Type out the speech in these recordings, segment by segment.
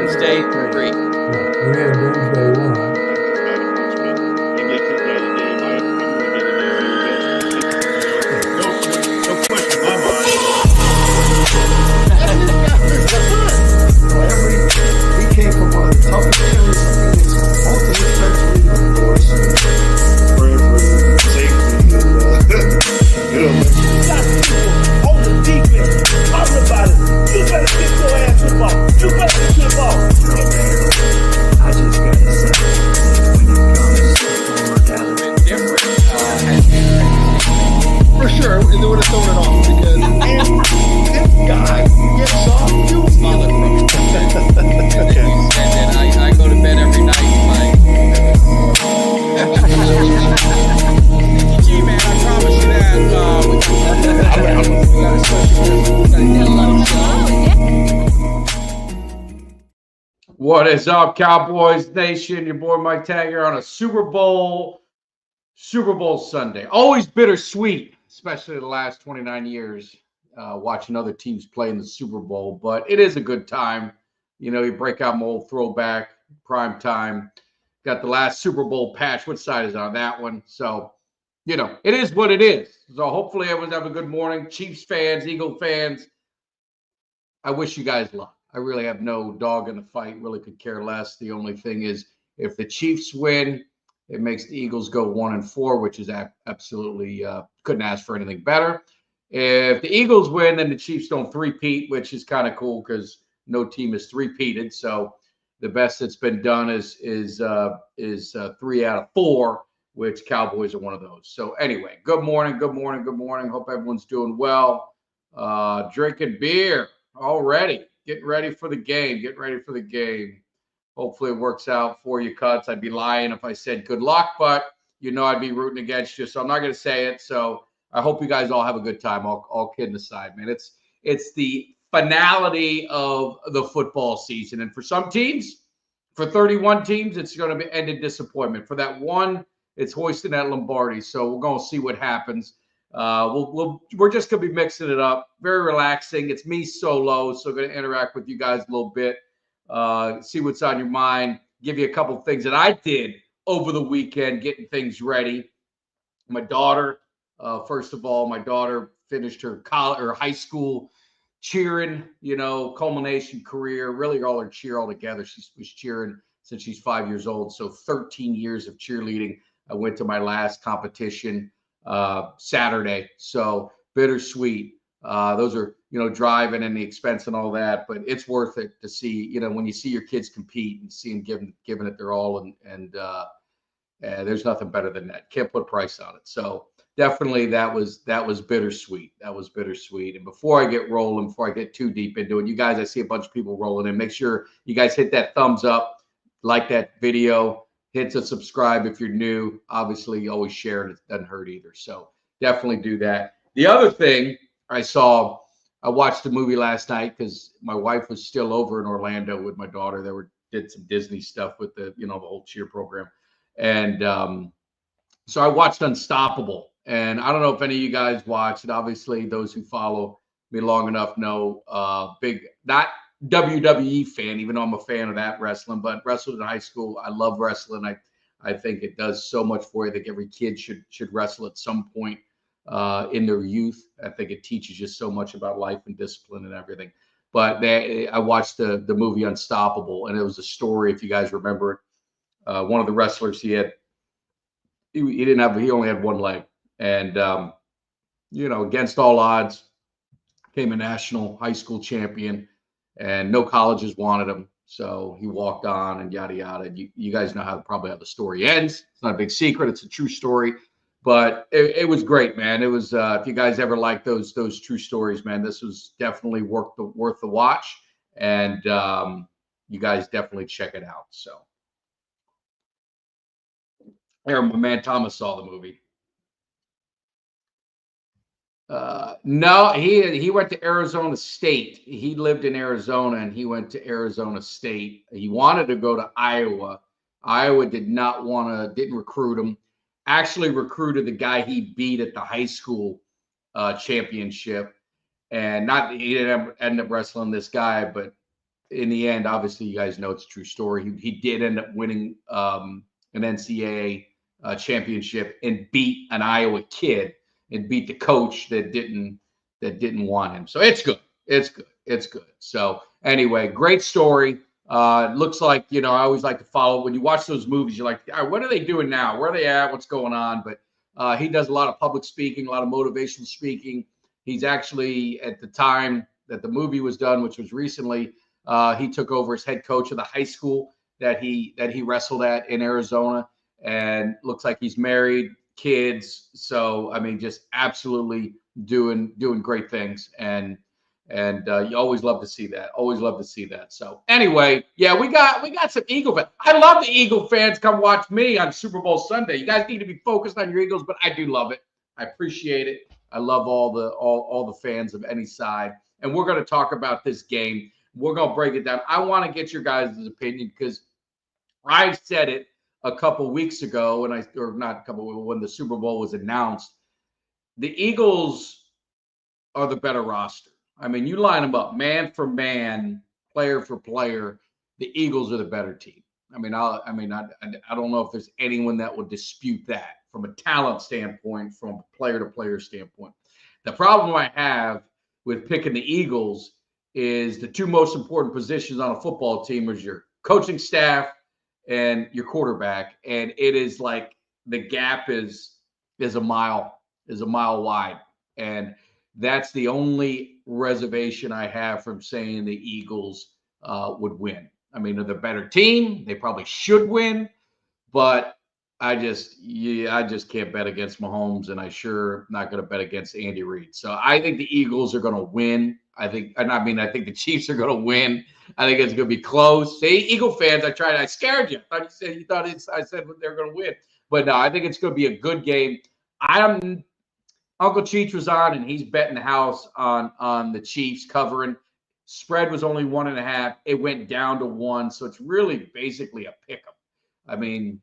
Doomsday 3. Yeah, we had Doomsday 1. He came from one of the toughest areas of Phoenix, both in defensively and of course, praying for safety and hold the defense, talk about it. You better get your ass the ball. You better get the ball. I just gotta say, when it comes to Dallas, Different. For sure, and they would have thrown it off because This guy gets off you. And then I go to bed every night like, G man, I promise you that What is up, Cowboys Nation? Your boy Mike Tag here on a Super Bowl Sunday. Always bittersweet, especially the last 29 years, watching other teams play in the Super Bowl. But it is a good time. You know, you break out my old throwback, prime time. Got the last Super Bowl patch. What side is on that one? So, you know, it is what it is. So hopefully everyone's having a good morning. Chiefs fans, Eagle fans, I wish you guys luck. I really have no dog in the fight, really could care less. The only thing is if the Chiefs win, it makes the Eagles go 1-4, which is absolutely couldn't ask for anything better. If the Eagles win, then the Chiefs don't three-peat, which is kind of cool because no team is three-peated. So the best that's been done is 3 out of 4, which Cowboys are one of those. So anyway, good morning. Hope everyone's doing well. Drinking beer already. Getting ready for the game. Hopefully it works out for you, Cuts. I'd be lying if I said good luck, but you know I'd be rooting against you, so I'm not going to say it. So I hope you guys all have a good time. All kidding aside, man. It's the finality of the football season, and for some teams, for 31 teams, it's going to be end in disappointment. For that one, it's hoisting that Lombardi. So we're going to see what happens. We're just going to be mixing it up. Very relaxing. It's me solo, so going to interact with you guys a little bit. See what's on your mind, give you a couple of things that I did over the weekend, getting things ready. My daughter, first of all, my daughter finished her college or high school cheering, you know, culmination career, really all her cheer all together. She was cheering since she's 5 years old. So 13 years of cheerleading. I went to my last competition Saturday. So bittersweet. Those are, you know, driving and the expense and all that, but it's worth it to see, you know, when you see your kids compete and see them giving it their all, and there's nothing better than that. Can't put a price on it. So definitely that was bittersweet. And before I get rolling, before I get too deep into it, you guys, I see a bunch of people rolling in. Make sure you guys hit that thumbs up, like that video, hit the subscribe if you're new. Obviously, you always share it. It doesn't hurt either. So definitely do that. The other thing I watched the movie last night because my wife was still over in Orlando with my daughter. Did some Disney stuff with the whole cheer program. And so I watched Unstoppable. And I don't know if any of you guys watched it. Obviously, those who follow me long enough know, big, not WWE fan, even though I'm a fan of that wrestling, but wrestled in high school. I love wrestling. I think it does so much for you. I think every kid should wrestle at some point in their youth. I think it teaches you so much about life and discipline and everything. But I watched the movie Unstoppable, and it was a story, if you guys remember it. One of the wrestlers, he only had one leg, and against all odds, became a national high school champion, and no colleges wanted him, so he walked on and yada yada. You guys know probably how the story ends. It's not a big secret. It's a true story. But it was great, man. It was if you guys ever like those true stories, man, this was definitely worth the watch, and you guys definitely check it out. So, here, my man Thomas saw the movie. No, he went to Arizona State. He lived in Arizona, and he went to Arizona State. He wanted to go to Iowa. Iowa didn't recruit him. Actually recruited the guy he beat at the high school championship, and he didn't end up wrestling this guy, but in the end, obviously, you guys know it's a true story. He did end up winning an NCAA championship and beat an Iowa kid and beat the coach that didn't want him. So it's good. It's good. It's good. So anyway, great story. Looks like, I always like to follow when you watch those movies. You're like, all right, what are they doing now? Where are they at? What's going on? But he does a lot of public speaking, a lot of motivational speaking. He's actually, at the time that the movie was done, which was recently, he took over as head coach of the high school that he wrestled at in Arizona, and looks like he's married, kids. So I mean, just absolutely doing great things, and you always love to see that. Always love to see that. So anyway, yeah, we got some Eagle fans. I love the Eagle fans. Come watch me on Super Bowl Sunday. You guys need to be focused on your Eagles, but I do love it. I appreciate it. I love all the fans of any side, and we're going to talk about this game. We're going to break it down. I want to get your guys' opinion because I said it a couple weeks ago when the Super Bowl was announced. The Eagles are the better roster. I mean, you line them up man for man, player for player. The Eagles are the better team. I don't know if there's anyone that would dispute that from a talent standpoint, from a player-to-player standpoint. The problem I have with picking the Eagles is the two most important positions on a football team is your coaching staff and your quarterback, and it is like the gap is a mile wide, and that's the only reservation I have from saying the Eagles would win. I mean, they're the better team. They probably should win, but I just can't bet against Mahomes, and I sure not going to bet against Andy Reid. So I think the Eagles are going to win. I think the Chiefs are going to win. I think it's going to be close. See, Eagle fans, I scared you. I said they're going to win, but no, I think it's going to be a good game. Uncle Cheech was on, and he's betting the house on the Chiefs covering. Spread was only 1.5. It went down to 1, so it's really basically a pick 'em. I mean,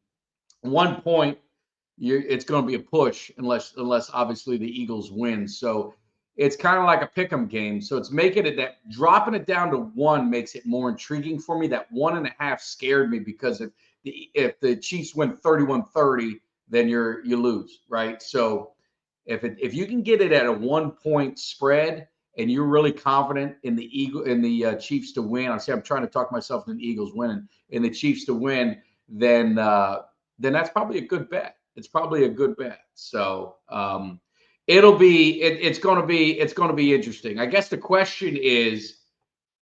1 point, it's going to be a push unless obviously the Eagles win. So it's kind of like a pick 'em game. So it's making it that dropping it down to 1 makes it more intriguing for me. That 1.5 scared me because if the Chiefs win 31-30, then you lose, right? So if you can get it at a 1-point spread and you're really confident in the Chiefs to win, I'm trying to talk myself into the Eagles winning, in the Chiefs to win, then that's probably a good bet. It's probably a good bet. So it's going to be interesting. I guess the question is,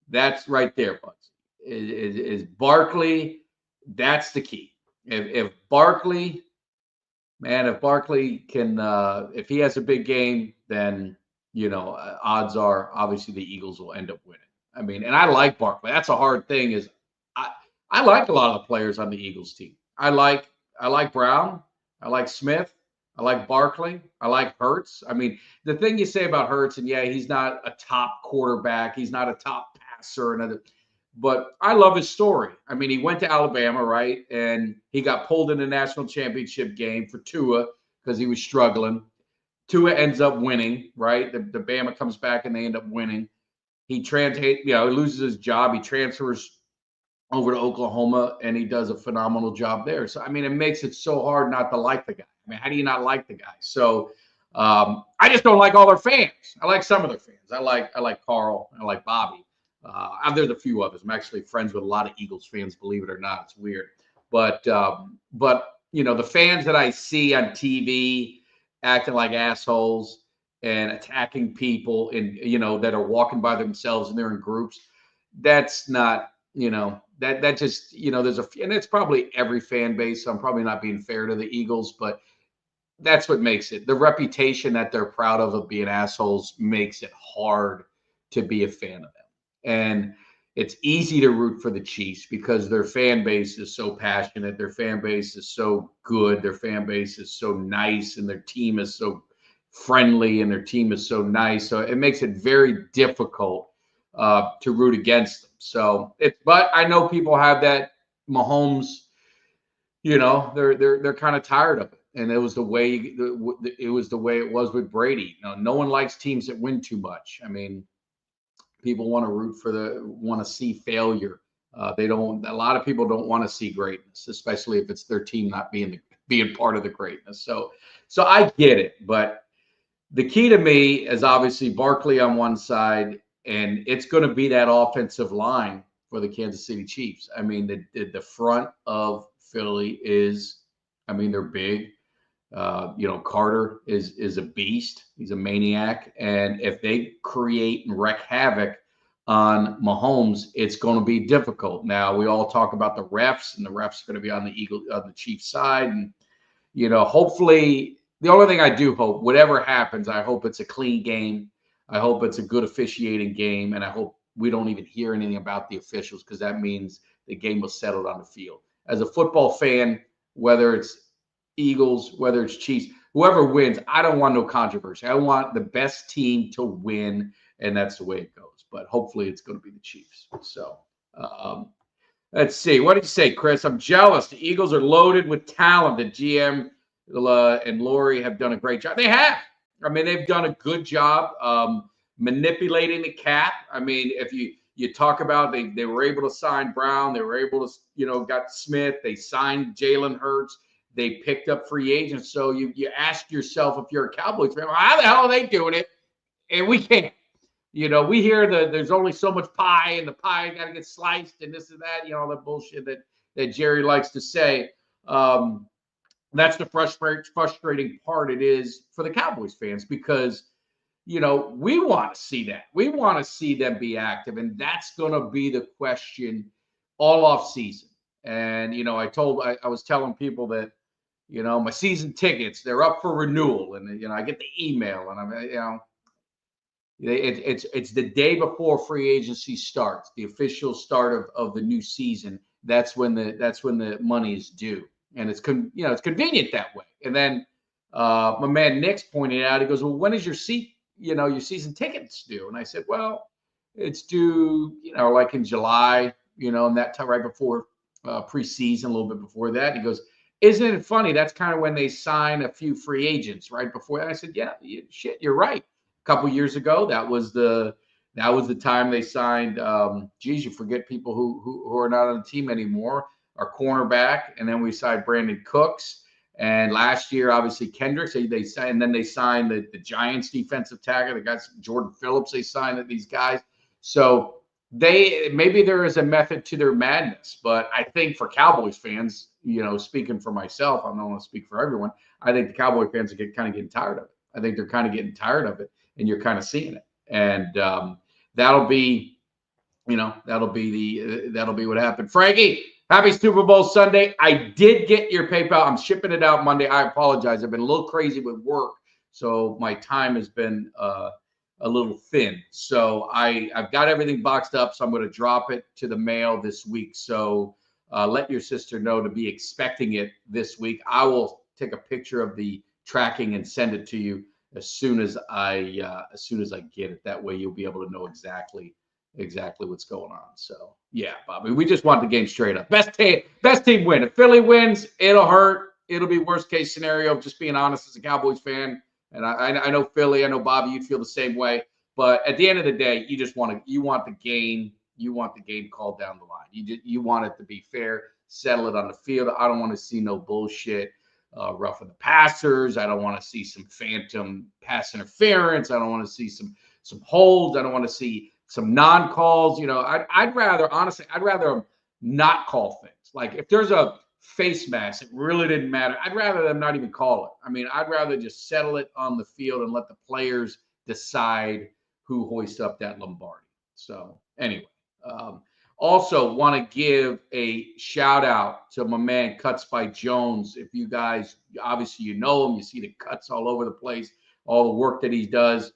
that's right there, Bugs. Is Barkley? That's the key. If Barkley can, if he has a big game, then odds are obviously the Eagles will end up winning. I mean, and I like Barkley. That's a hard thing. Is I like a lot of the players on the Eagles team. I like Brown. I like Smith. I like Barkley. I like Hurts. I mean, the thing you say about Hurts, and yeah, he's not a top quarterback. He's not a top passer. But I love his story. I mean, he went to Alabama, right? And he got pulled in the national championship game for Tua because he was struggling. Tua ends up winning, right? The Bama comes back and they end up winning. He loses his job. He transfers over to Oklahoma, and he does a phenomenal job there. So, I mean, it makes it so hard not to like the guy. I mean, how do you not like the guy? So, I just don't like all their fans. I like some of their fans. I like Carl. I like Bobby. There's a few others. I'm actually friends with a lot of Eagles fans, believe it or not. It's weird. But the fans that I see on TV acting like assholes and attacking people that are walking by themselves and they're in groups, that's not, that just, and it's probably every fan base. So I'm probably not being fair to the Eagles, but that's what makes it. The reputation that they're proud of being assholes makes it hard to be a fan of them. And it's easy to root for the Chiefs because their fan base is so passionate. Their fan base is so good. Their fan base is so nice, and their team is so friendly, and their team is so nice. So it makes it very difficult to root against them. So but I know people have that. Mahomes, they're kind of tired of it. And it was the way it was with Brady. No one likes teams that win too much. I mean, People want to see failure. A lot of people don't want to see greatness, especially if it's their team not being part of the greatness. So I get it, but the key to me is obviously Barkley on one side, and it's going to be that offensive line for the Kansas City Chiefs. I mean, the front of Philly they're big. Carter is a beast. He's a maniac. And if they create and wreak havoc on Mahomes, it's going to be difficult. Now, we all talk about the refs, and the refs are going to be on the Chiefs side. And, hopefully, the only thing I do hope, whatever happens, I hope it's a clean game. I hope it's a good officiating game. And I hope we don't even hear anything about the officials, because that means the game was settled on the field. As a football fan, whether it's Eagles, whether it's Chiefs, whoever wins, I don't want no controversy. I want the best team to win, and that's the way it goes. But hopefully it's going to be the Chiefs. So let's see. What did you say, Chris? I'm jealous. The Eagles are loaded with talent. The GM and Lori have done a great job. They have. I mean, they've done a good job manipulating the cap. I mean, if you talk about they were able to sign Brown, they were able to, got Smith, they signed Jalen Hurts, they picked up free agents. So you ask yourself, if you're a Cowboys fan, well, how the hell are they doing it? And we can't. We hear that there's only so much pie, and the pie got to get sliced, and this and that, all the bullshit that Jerry likes to say. That's the frustrating part it is for the Cowboys fans, because, we want to see that. We want to see them be active, and that's going to be the question all off season. And, I was telling people that, my season tickets, they're up for renewal, and, I get the email, and I'm, it's the day before free agency starts, the official start of the new season. That's when the money is due, and it's convenient that way. And then my man Nick's pointed out, he goes, well, when is your season tickets due? And I said, well, it's due, like in July, and that time right before preseason, a little bit before that. He goes, isn't it funny? That's kind of when they sign a few free agents right before that. I said, yeah, shit, you're right. A couple years ago, that was the time they signed. You forget people who are not on the team anymore. Our cornerback, and then we signed Brandon Cooks. And last year, obviously Kendricks. They signed, and then they signed the Giants defensive tackle. The guys, Jordan Phillips. They signed these guys. So maybe there is a method to their madness, but I think for Cowboys fans, speaking for myself, I don't want to speak for everyone. I think the Cowboy fans are kind of getting tired of it. I think they're kind of getting tired of it, and you're kind of seeing it. And that'll be what happened. Frankie, happy Super Bowl Sunday. I did get your PayPal. I'm shipping it out Monday. I apologize. I've been a little crazy with work, so my time has been a little thin. So I've got everything boxed up, so I'm going to drop it to the mail this week. So let your sister know to be expecting it this week. I will take a picture of the tracking and send it to you as soon as I get it. That way you'll be able to know exactly what's going on. So yeah, Bobby, we just want the game straight up. Best team win. If Philly wins, it'll hurt. It'll be worst case scenario. Just being honest as a Cowboys fan, and I know Philly. I know Bobby. You'd feel the same way. But at the end of the day, you want the game called down the line. You want it to be fair. Settle it on the field. I don't want to see no bullshit. Roughing the passers. I don't want to see some phantom pass interference. I don't want to see some holds. I don't want to see some non-calls. I'd rather not call things. Like if there's a face mask, it really didn't matter. I'd rather them not even call it. I mean, I'd rather just settle it on the field and let the players decide who hoists up that Lombardi. So anyway, also want to give a shout out to my man Cuts by Jones. If you guys, obviously you know him, you see the cuts all over the place, all the work that he does.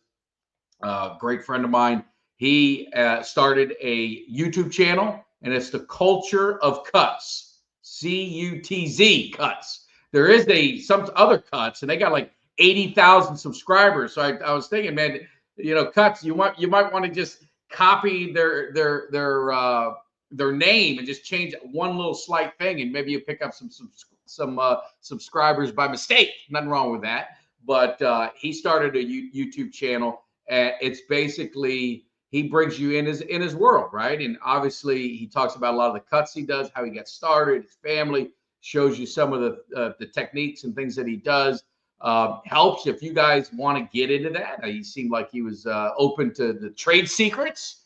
Great friend of mine. He started a YouTube channel, and it's the Culture of Cuts, CUTZ Cuts. There is some other cuts, and they got like 80,000 subscribers. So I was thinking, man, Cuts, you might want to just copy their name and just change one little slight thing, and maybe you pick up some subscribers by mistake. Nothing wrong with that. But he started a YouTube channel, and it's basically he brings you in his world, right? And obviously he talks about a lot of the cuts he does, how he got started, his family, shows you some of the techniques and things that he does. Helps if you guys want to get into that. He seemed like he was open to the trade secrets.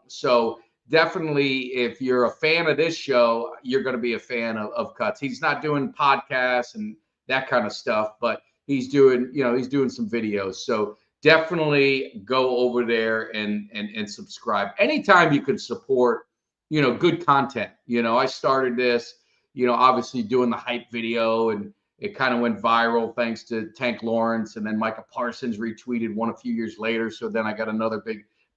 So definitely, if you're a fan of this show, you're going to be a fan of cuts. He's not doing podcasts and that kind of stuff, but he's doing some videos. So definitely go over there and subscribe. Anytime you can support, good content. I started this, obviously doing the hype video, and it kind of went viral thanks to Tank Lawrence, and then Micah Parsons retweeted one a few years later. So then I got another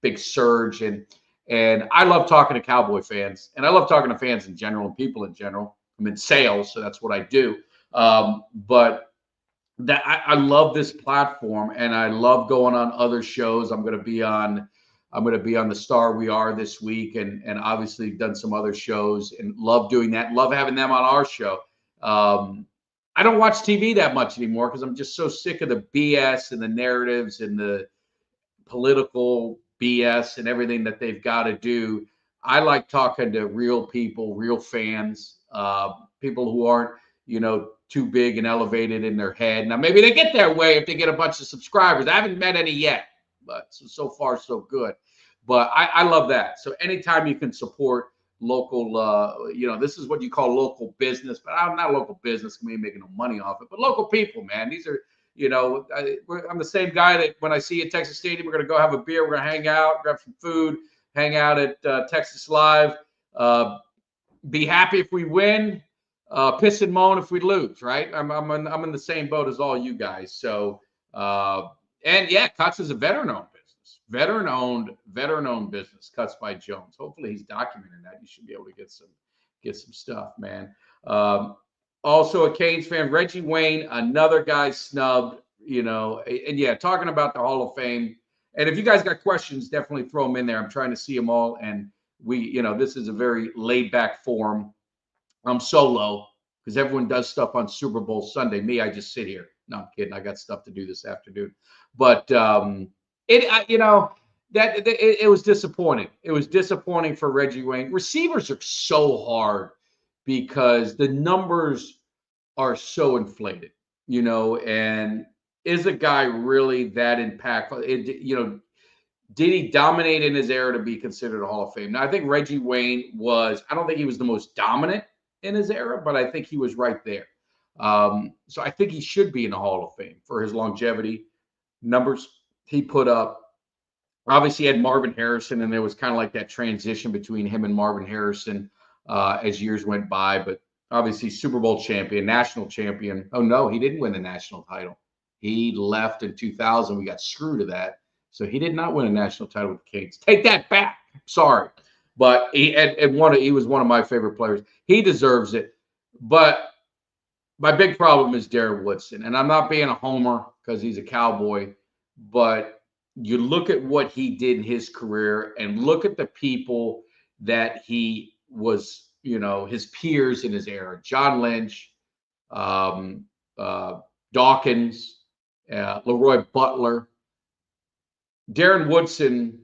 big surge, and I love talking to Cowboy fans, and I love talking to fans in general and people in general. I'm in sales, so that's what I do. But that I love this platform, and I love going on other shows. I'm going to be on the Star We Are this week, and obviously done some other shows, and love doing that. Love having them on our show. I don't watch TV that much anymore because I'm just so sick of the BS and the narratives and the political BS and everything that they've got to do. I like talking to real people, real fans, people who aren't, too big and elevated in their head. Now, maybe they get their way if they get a bunch of subscribers. I haven't met any yet, but so far so good. But I love that. So anytime you can support local, this is what you call local business, but I'm not local business. We ain't making no money off it, but local people, man. These are, I'm the same guy that when I see you at Texas Stadium, we're going to go have a beer. We're going to hang out, grab some food, hang out at Texas Live. Be happy if we win, piss and moan if we lose, right? I'm in the same boat as all you guys. So, and yeah, Cuts is a veteran-owned business. Veteran-owned business, Cuts by Jones. Hopefully he's documenting that. You should be able to get some stuff, man. Also a Canes fan, Reggie Wayne, another guy snubbed, and yeah, talking about the Hall of Fame. And if you guys got questions, definitely throw them in there. I'm trying to see them all. And this is a very laid back forum. I'm solo because everyone does stuff on Super Bowl Sunday. Me, I just sit here. No, I'm kidding. I got stuff to do this afternoon. But it was disappointing. It was disappointing for Reggie Wayne. Receivers are so hard because the numbers are so inflated, and is a guy really that impactful? Did he dominate in his era to be considered a Hall of Fame? Now, I think Reggie Wayne I don't think he was the most dominant in his era, but I think he was right there. So I think he should be in the Hall of Fame for his longevity, numbers he put up. Obviously, he had Marvin Harrison, and there was kind of like that transition between him and Marvin Harrison as years went by. But obviously, Super Bowl champion, national champion. Oh, no, he didn't win the national title. He left in 2000. We got screwed to that. So he did not win a national title with the Canes. Take that back. Sorry. But he was one of my favorite players. He deserves it. But my big problem is Darren Woodson. And I'm not being a homer because he's a Cowboy. But you look at what he did in his career and look at the people that he was, his peers in his era. John Lynch, Dawkins, Leroy Butler. Darren Woodson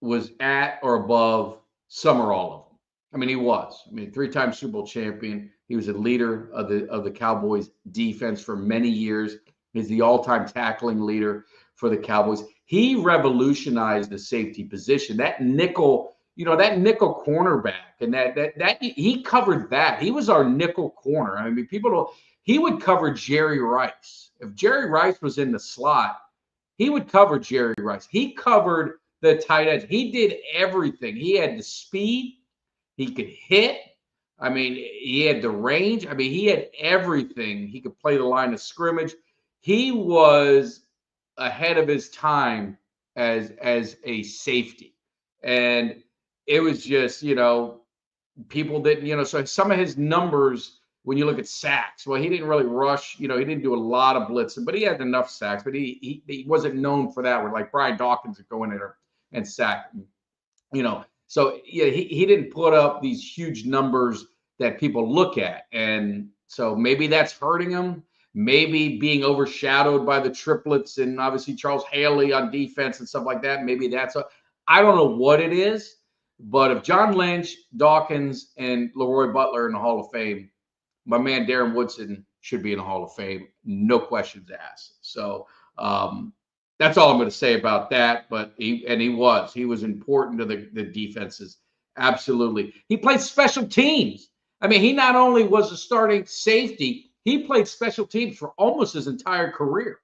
was at or above some or all of them. I mean, he was. I mean, 3-time Super Bowl champion. He was a leader of the Cowboys defense for many years. He's the all-time tackling leader for the Cowboys. He revolutionized the safety position. That nickel cornerback, and that he covered that. He was our nickel corner. I mean, he would cover Jerry Rice. If Jerry Rice was in the slot, he would cover Jerry Rice. He covered the tight ends. He did everything. He had the speed. He could hit. I mean, he had the range. I mean, he had everything. He could play the line of scrimmage. He was ahead of his time as a safety. And it was just, people didn't, so some of his numbers, when you look at sacks, well, he didn't really rush, he didn't do a lot of blitzing, but he had enough sacks, but he wasn't known for that. Where like Brian Dawkins would go in there and sack, So yeah, he didn't put up these huge numbers that people look at. And so maybe that's hurting him. Maybe being overshadowed by the triplets and obviously Charles Haley on defense and stuff like that. Maybe I don't know what it is, but if John Lynch, Dawkins, and Leroy Butler in the Hall of Fame, my man Darren Woodson should be in the Hall of Fame, no questions asked. So that's all I'm going to say about that. But he was important to the defenses. Absolutely. He played special teams. I mean, he not only was a starting safety, he played special teams for almost his entire career.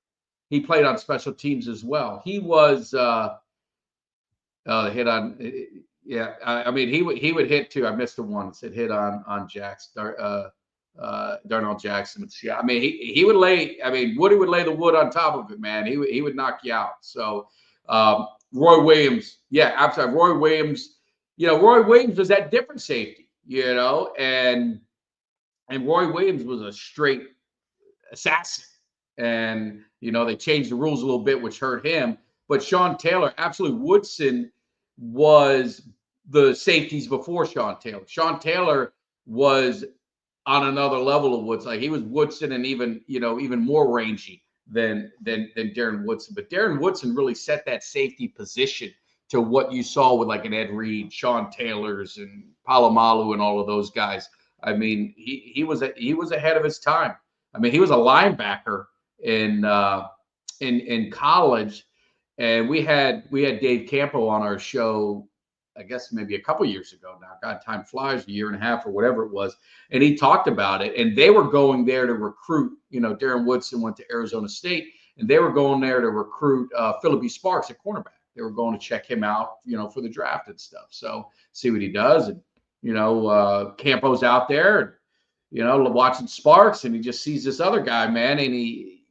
He played on special teams as well. He was hit on. Yeah, I mean, he would hit too. I missed the one. It said hit on Jackson, Darnell Jackson. But yeah, I mean, he would lay. I mean, Woody would lay the wood on top of it, man. He would knock you out. So Roy Williams, yeah, absolutely. Roy Williams, Roy Williams was that different safety, and Roy Williams was a straight assassin, and they changed the rules a little bit, which hurt him. But Sean Taylor, absolutely, Woodson was the safeties before Sean Taylor. Sean Taylor was on another level of Woodson. Like he was Woodson and even more rangy than Darren Woodson. But Darren Woodson really set that safety position to what you saw with like an Ed Reed, Sean Taylor's, and Palomalu and all of those guys. I mean, he was ahead of his time. I mean, he was a linebacker in college, and we had Dave Campo on our show, I guess maybe a couple years ago now. God, time flies, a year and a half or whatever it was. And he talked about it. And they were going there to recruit. Darren Woodson went to Arizona State, and they were going there to recruit Philip Sparks at cornerback. They were going to check him out, for the draft and stuff. So see what he does. And, Campo's out there, watching Sparks, and he just sees this other guy, man. And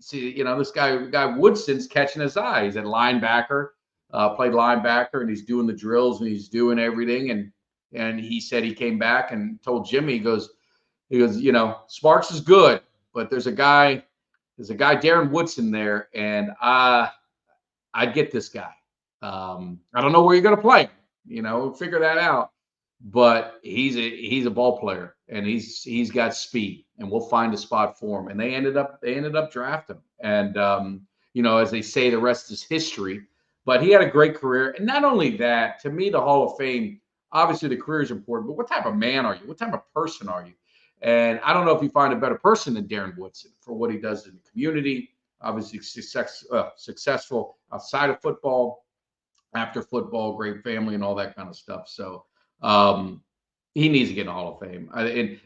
this guy Woodson's catching his eye. He's a linebacker. Played linebacker, and he's doing the drills and he's doing everything. And he said he came back and told Jimmy, he goes, Sparks is good, but there's a guy Darren Woodson there, and I'd get this guy. I don't know where you're gonna play, figure that out. But he's a ball player, and he's got speed, and we'll find a spot for him. And they ended up drafting him. And as they say, the rest is history. But he had a great career. And not only that, to me, the Hall of Fame, obviously the career is important, but what type of man are you? What type of person are you? And I don't know if you find a better person than Darren Woodson for what he does in the community, obviously successful outside of football, after football, great family, and all that kind of stuff. So he needs to get in the Hall of Fame.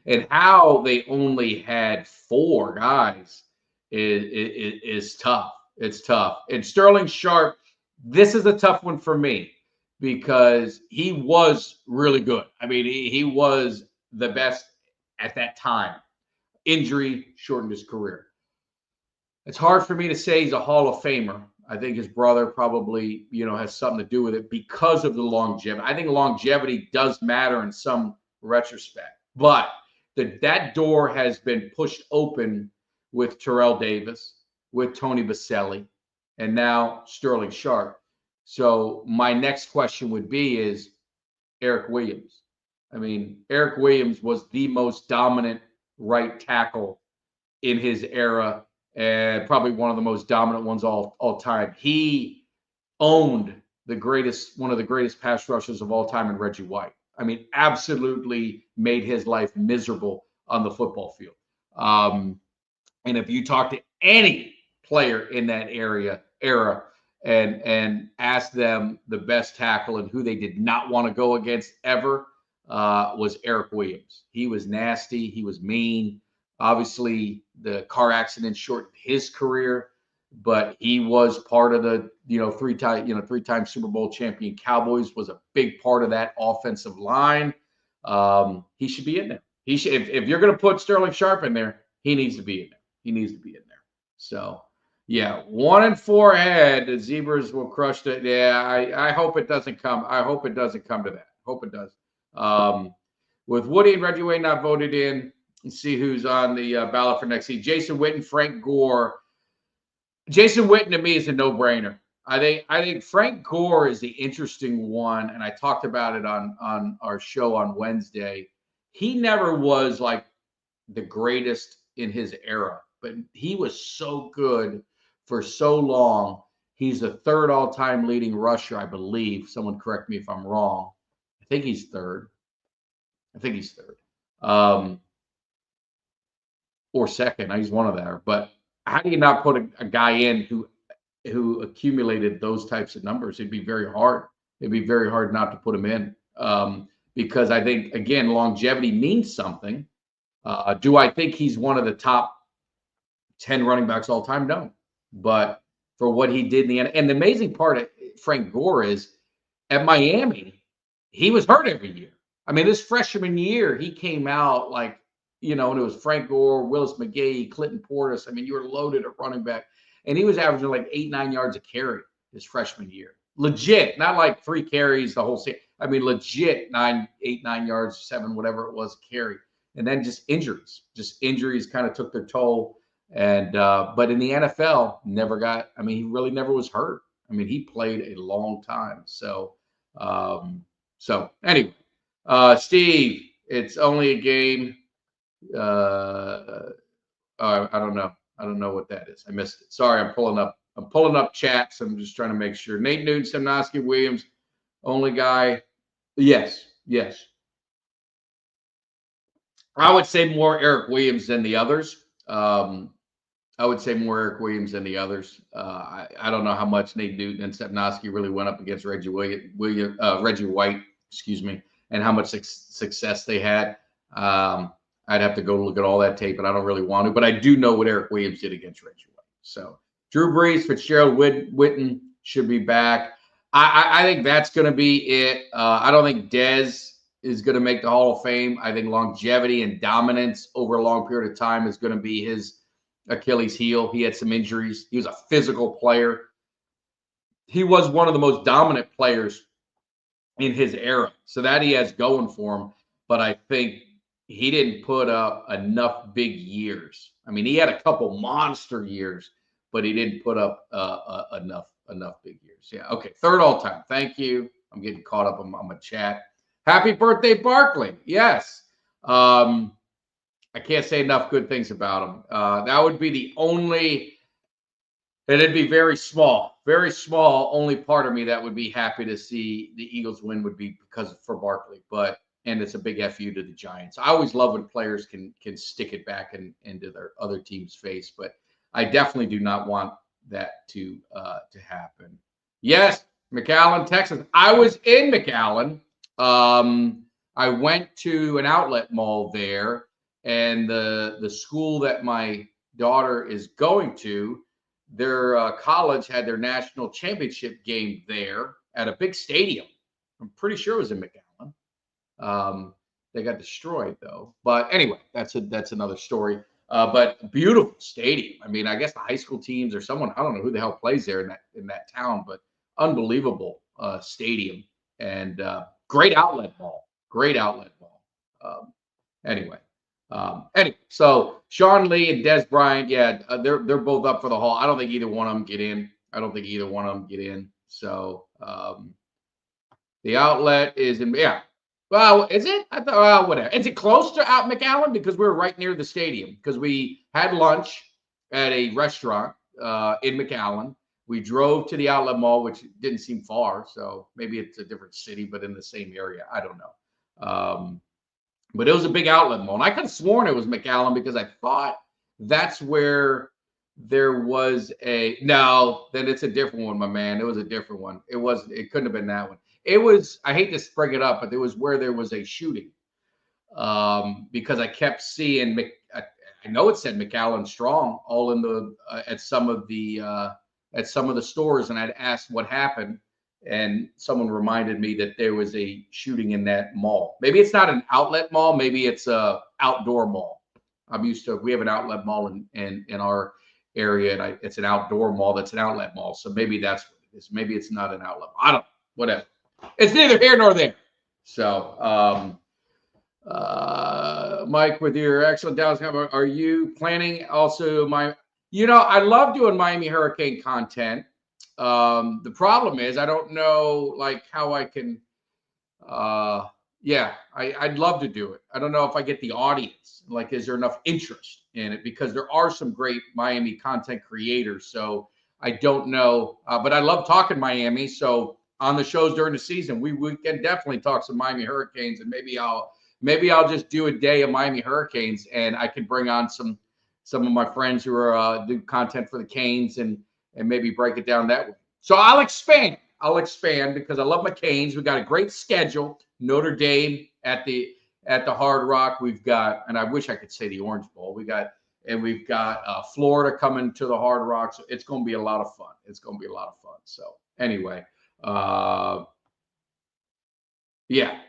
And how they only had 4 guys is tough. It's tough. And Sterling Sharpe, this is a tough one for me because he was really good. I mean, he was the best at that time. Injury shortened his career. It's hard for me to say he's a Hall of Famer. I think his brother probably, has something to do with it because of the longevity. I think longevity does matter in some retrospect. But that door has been pushed open with Terrell Davis, with Tony Baselli, and now Sterling Sharpe. So my next question would be is Eric Williams. I mean, Eric Williams was the most dominant right tackle in his era, and probably one of the most dominant ones all time. He owned one of the greatest pass rushers of all time in Reggie White. I mean, absolutely made his life miserable on the football field. And if you talk to any player in that era and ask them the best tackle and who they did not want to go against ever, was Eric Williams. He was nasty. He was mean. Obviously, the car accident shortened his career, but he was part of the, three-time Super Bowl champion Cowboys, was a big part of that offensive line. He should be in there. He should, if you're going to put Sterling Sharpe in there, he needs to be in there. He needs to be in there. So, yeah, 1-4 ahead. The Zebras will crush it. Yeah, I hope it doesn't come. I hope it doesn't come to that. Hope it does. With Woody and Reggie Wayne not voted in, let's see who's on the ballot for next season. Jason Witten, Frank Gore. Jason Witten to me is a no-brainer. I think Frank Gore is the interesting one, and I talked about it on our show on Wednesday. He never was like the greatest in his era, but he was so good for so long. He's the third all-time leading rusher, I believe. Someone correct me if I'm wrong. I think he's third. Or second. He's one of there. But how do you not put a guy in who accumulated those types of numbers? It'd be very hard. It'd be very hard not to put him in. Because I think, again, longevity means something. Do I think he's one of the top 10 running backs all time? No. But for what he did in the end, and the amazing part of Frank Gore is at Miami, he was hurt every year. I mean, this freshman year, he came out like, and it was Frank Gore, Willis McGahee, Clinton Portis. I mean, you were loaded at running back. And he was averaging like 8-9 yards a carry his freshman year. Legit, not like 3 carries the whole season. I mean, legit 8-9 yards, 7, whatever it was, carry. And then just injuries kind of took their toll. And but in the NFL, he really never was hurt. I mean, he played a long time. So anyway, Steve, it's only a game. I don't know. I don't know what that is. I missed it. Sorry, I'm pulling up chats. I'm just trying to make sure. Nate Newton, Semnoski, Williams, only guy. Yes. I would say more Eric Williams than the others. I don't know how much Nate Newton and Semnoski really went up against Reggie White, and how much success they had. I'd have to go look at all that tape, and I don't really want to. But I do know what Eric Williams did against Reggie White. So Drew Brees, Fitzgerald, Witten should be back. I think that's going to be it. I don't think Dez is going to make the Hall of Fame. I think longevity and dominance over a long period of time is going to be his Achilles heel. He had some injuries. He was a physical player. He was one of the most dominant players in his era. So that he has going for him. But I think he didn't put up enough big years. I mean, he had a couple monster years, but he didn't put up enough big years. Yeah. Okay. Third all time. Thank you. I'm getting caught up on my chat. Happy birthday, Barkley. Yes. I can't say enough good things about him. That would be the only, and it'd be very small, only part of me that would be happy to see the Eagles win would be for Barkley. And it's a big FU to the Giants. I always love when players can stick it back into their other team's face, but I definitely do not want that to happen. Yes, McAllen, Texas. I was in McAllen. I went to an outlet mall there, and the school that my daughter is going to, their college had their national championship game there at a big stadium. I'm pretty sure it was in McAllen. They got destroyed though. But anyway, that's another story. But beautiful stadium. I mean, I guess the high school teams or someone, I don't know who the hell plays there in that town, but unbelievable stadium and great outlet mall. Anyway, so Sean Lee and Des Bryant, they're both up for the Hall. I don't think either one of them get in. So the outlet is in, Well, is it? I thought, well, whatever. Is it close to out McAllen? Because we're right near the stadium. Because we had lunch at a restaurant in McAllen. We drove to the outlet mall, which didn't seem far. So maybe it's a different city, but in the same area. I don't know. But it was a big outlet mall. And I could have sworn it was McAllen because I thought that's where there was no, then it's a different one, my man. It was a different one. It couldn't have been that one. It was, I hate to bring it up, but it was where there was a shooting. Because I kept seeing, I know it said McAllen Strong all in the, at some of the stores. And I'd asked what happened. And someone reminded me that there was a shooting in that mall. Maybe it's not an outlet mall. Maybe it's a outdoor mall. We have an outlet mall in our area, and it's an outdoor mall that's an outlet mall. So maybe that's what it is. Maybe it's not an outlet mall. I don't know. Whatever. It's neither here nor there. So, Mike, with your excellent Dallas Cowboys, are you planning also I love doing Miami Hurricane content. The problem is I don't know how I can, I'd love to do it. I don't know if I get the audience, is there enough interest in it? Because there are some great Miami content creators. So I don't know, but I love talking Miami. So on the shows during the season, we can definitely talk some Miami Hurricanes, and maybe I'll just do a day of Miami Hurricanes, and I can bring on some of my friends who are do content for the Canes and maybe break it down that way. So I'll expand because I love my Canes. We got a great schedule. Notre Dame at the Hard Rock. We've got, and I wish I could say the Orange Bowl. We've got Florida coming to the Hard Rock. So it's going to be a lot of fun. So anyway, yeah,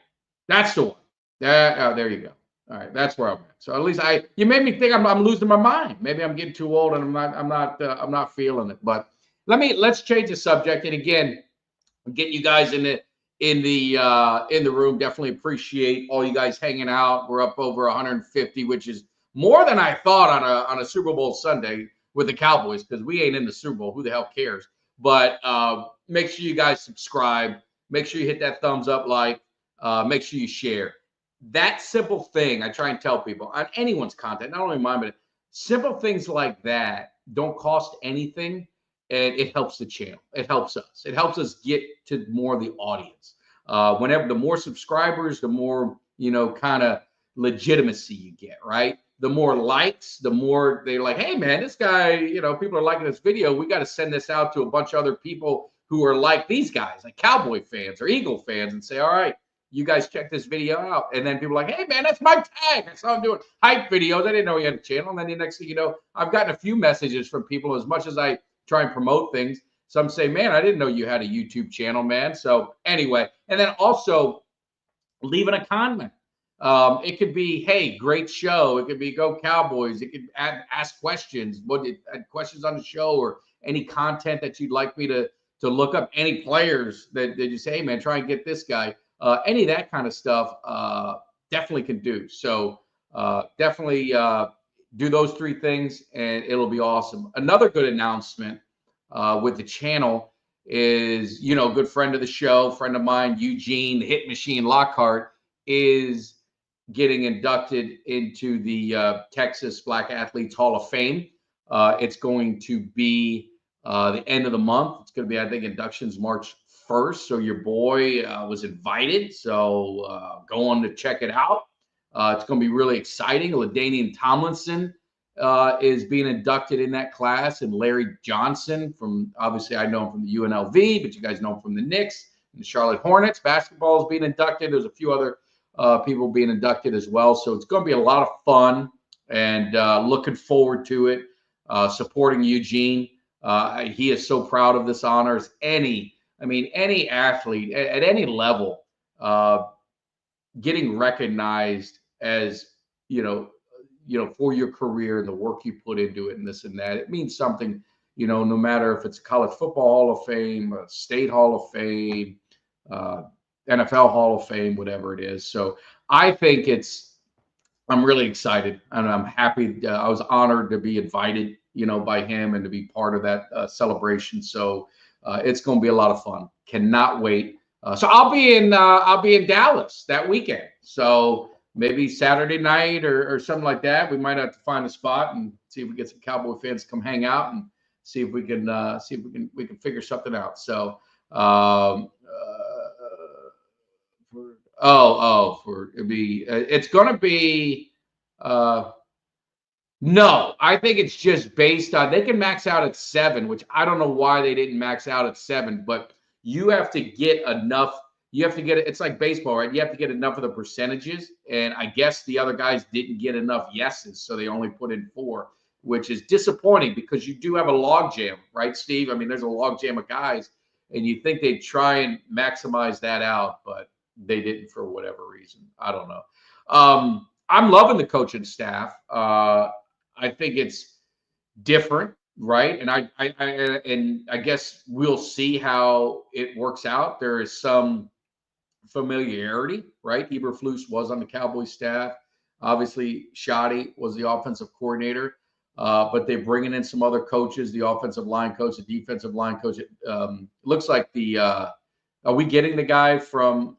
that's the one. There you go. All right, that's where I'm at. So at least you made me think I'm losing my mind. Maybe I'm getting too old and I'm not feeling it. But let's change the subject. And again, getting you guys in the room. Definitely appreciate all you guys hanging out. We're up over 150, which is more than I thought on a Super Bowl Sunday with the Cowboys, because we ain't in the Super Bowl. Who the hell cares? But make sure you guys subscribe. Make sure you hit that thumbs up, make sure you share. That simple thing I try and tell people on anyone's content, not only mine, but simple things like that don't cost anything, and it helps the channel. It helps us. It helps us get to more of the audience. Whenever the more subscribers, the more kind of legitimacy you get, right? The more likes, the more they're like, hey man, this guy, people are liking this video. We got to send this out to a bunch of other people who are like these guys, like Cowboy fans or Eagle fans, and say, all right, you guys check this video out. And then people are like, hey man, that's Mike Tag. I saw him doing hype videos. I didn't know he had a channel. And then the next thing you know, I've gotten a few messages from people, as much as I try and promote things. Some say, man, I didn't know you had a YouTube channel, man. So anyway, and then also leaving a comment. It could be, hey, great show. It could be go Cowboys. It could ask questions. Questions on the show, or any content that you'd like me to look up. Any players that you say, hey man, try and get this guy. Any of that kind of stuff definitely can do. So definitely do those three things, and it'll be awesome. Another good announcement with the channel is, good friend of the show, friend of mine, Eugene, the Hit Machine Lockhart, is getting inducted into the Texas Black Athletes Hall of Fame. It's going to be the end of the month. It's going to be, I think, inductions March 1st. So your boy was invited. So go on to check it out. It's going to be really exciting. LaDainian Tomlinson is being inducted in that class, and Larry Johnson obviously I know him from the UNLV, but you guys know him from the Knicks and the Charlotte Hornets. Basketball is being inducted. There's a few other people being inducted as well. So it's going to be a lot of fun, and looking forward to it. Supporting Eugene. He is so proud of this honor. Any athlete at any level getting recognized as, for your career and the work you put into it and this and that, it means something, no matter if it's College Football Hall of Fame, State Hall of Fame, NFL Hall of Fame, whatever it is. So I think I'm really excited, and I'm happy. I was honored to be invited, by him, and to be part of that celebration. So it's going to be a lot of fun. Cannot wait. So I'll be in Dallas that weekend. So maybe Saturday night or something like that. We might have to find a spot and see if we get some Cowboy fans to come hang out and see if we can figure something out. So it's going to be no, I think it's just based on, they can max out at 7, which I don't know why they didn't max out at 7, but you have to get enough. You have to get it. It's like baseball, right? You have to get enough of the percentages. And I guess the other guys didn't get enough yeses, so they only put in 4, which is disappointing because you do have a log jam, right, Steve? I mean, there's a log jam of guys, and you think they'd try and maximize that out, but they didn't for whatever reason. I don't know. I'm loving the coaching staff. I think it's different, right? And I guess we'll see how it works out. There is some familiarity, right? Eberflus was on the Cowboys staff. Obviously, Shoddy was the offensive coordinator, but they're bringing in some other coaches, the offensive line coach, the defensive line coach. It looks like are we getting the guy from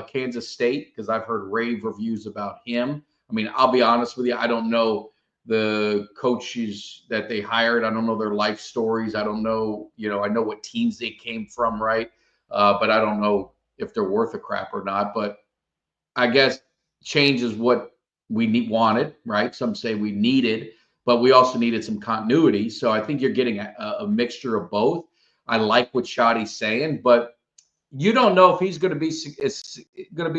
Kansas State? Because I've heard rave reviews about him. I mean, I'll be honest with you, I don't know the coaches that they hired. I don't know their life stories. I don't know, I know what teams they came from, right? But I don't know if they're worth a crap or not. But I guess change is what we wanted, right? Some say we needed, but we also needed some continuity. So I think you're getting a mixture of both. I like what Shotty's saying, but you don't know if he's going to be